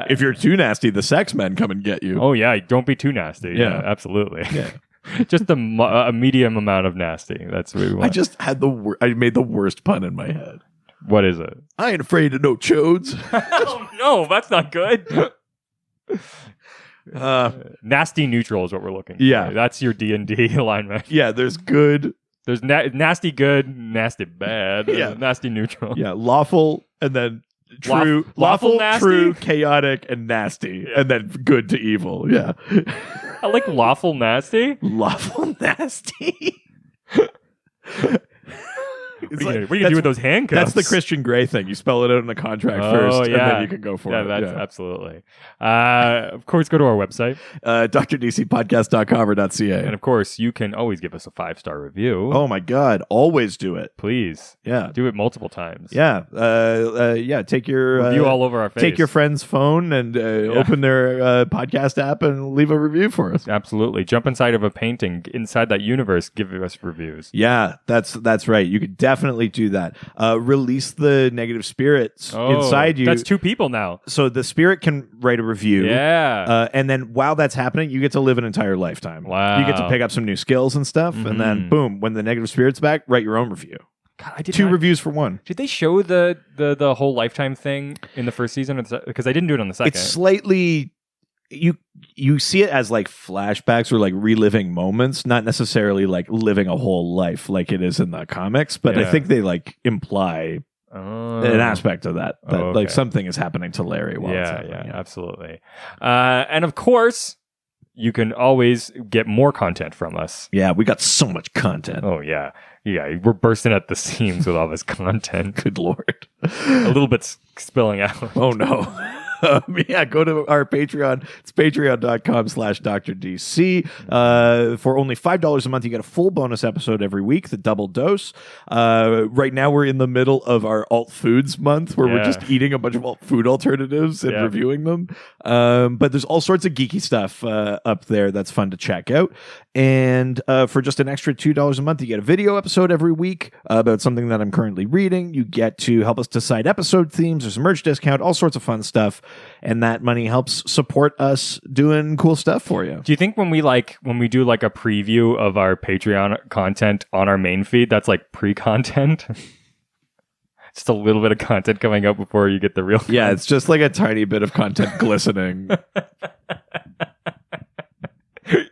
If you're too nasty, the sex men come and get you. Oh yeah, don't be too nasty. Yeah, absolutely. Yeah. Just a medium amount of nasty. That's what we want. I just had I made the worst pun in my head. What is it? I ain't afraid of no chodes. Oh, no, that's not good. Nasty neutral is what we're looking for. Yeah. That's your D&D alignment. Yeah, there's good. There's nasty good, nasty bad, nasty neutral. Yeah, lawful, and then true. Lawful, nasty? True, chaotic, and nasty. Yeah. And then good to evil. Yeah. I like lawful nasty. Lawful nasty. What are you going to do with those handcuffs? That's the Christian Grey thing. You spell it out in the contract first, and then you can go for it. That's absolutely. Of course, go to our website. drdcpodcast.com or .ca. And of course, you can always give us a 5-star review. Oh my God. Always do it. Please. Yeah. Do it multiple times. Yeah. Take your... review all over our face. Take your friend's phone and open their podcast app and leave a review for us. Absolutely. Jump inside of a painting. Inside that universe, give us reviews. Yeah, that's right. You could definitely do that. Release the negative spirits inside you. That's 2 people now. So the spirit can write a review. Yeah. And then while that's happening, you get to live an entire lifetime. Wow. You get to pick up some new skills and stuff. Mm-hmm. And then boom, when the negative spirit's back, write your own review. God, I did 2 reviews for 1. Did they show the whole lifetime thing in the first season? Because I didn't do it on the second. It's slightly you see it as like flashbacks or like reliving moments, not necessarily like living a whole life like it is in the comics, but I think they like imply an aspect of that like something is happening to Larry while it's happening. Absolutely. And of course, you can always get more content from us. Yeah, we got so much content. Oh yeah, we're bursting at the seams with all this content. Good Lord. A little bit spilling out. Oh no. Go to our Patreon. It's patreon.com/DrDC. For only $5 a month, you get a full bonus episode every week, the double dose. Right now, we're in the middle of our alt foods month where we're just eating a bunch of alt food alternatives and reviewing them. But there's all sorts of geeky stuff up there that's fun to check out. And for just an extra $2 a month, you get a video episode every week about something that I'm currently reading. You get to help us decide episode themes. There's a merch discount, all sorts of fun stuff. And that money helps support us doing cool stuff for you. Do you think when we do like a preview of our Patreon content on our main feed, that's like pre-content? Just a little bit of content coming out before you get the real content. Yeah, it's just like a tiny bit of content glistening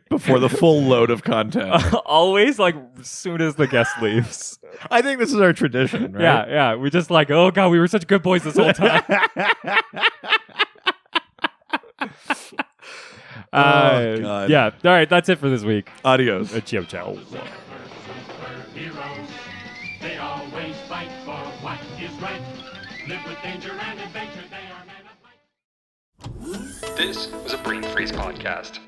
before the full load of content. Always like as soon as the guest leaves. I think this is our tradition, right? Yeah. We just like, oh God, we were such good boys this whole time. God. Yeah. All right, that's it for this week. Adios. Ciao. They always fight for what is right. Live with danger and adventure. They are men of might. This was a Brain Freeze podcast.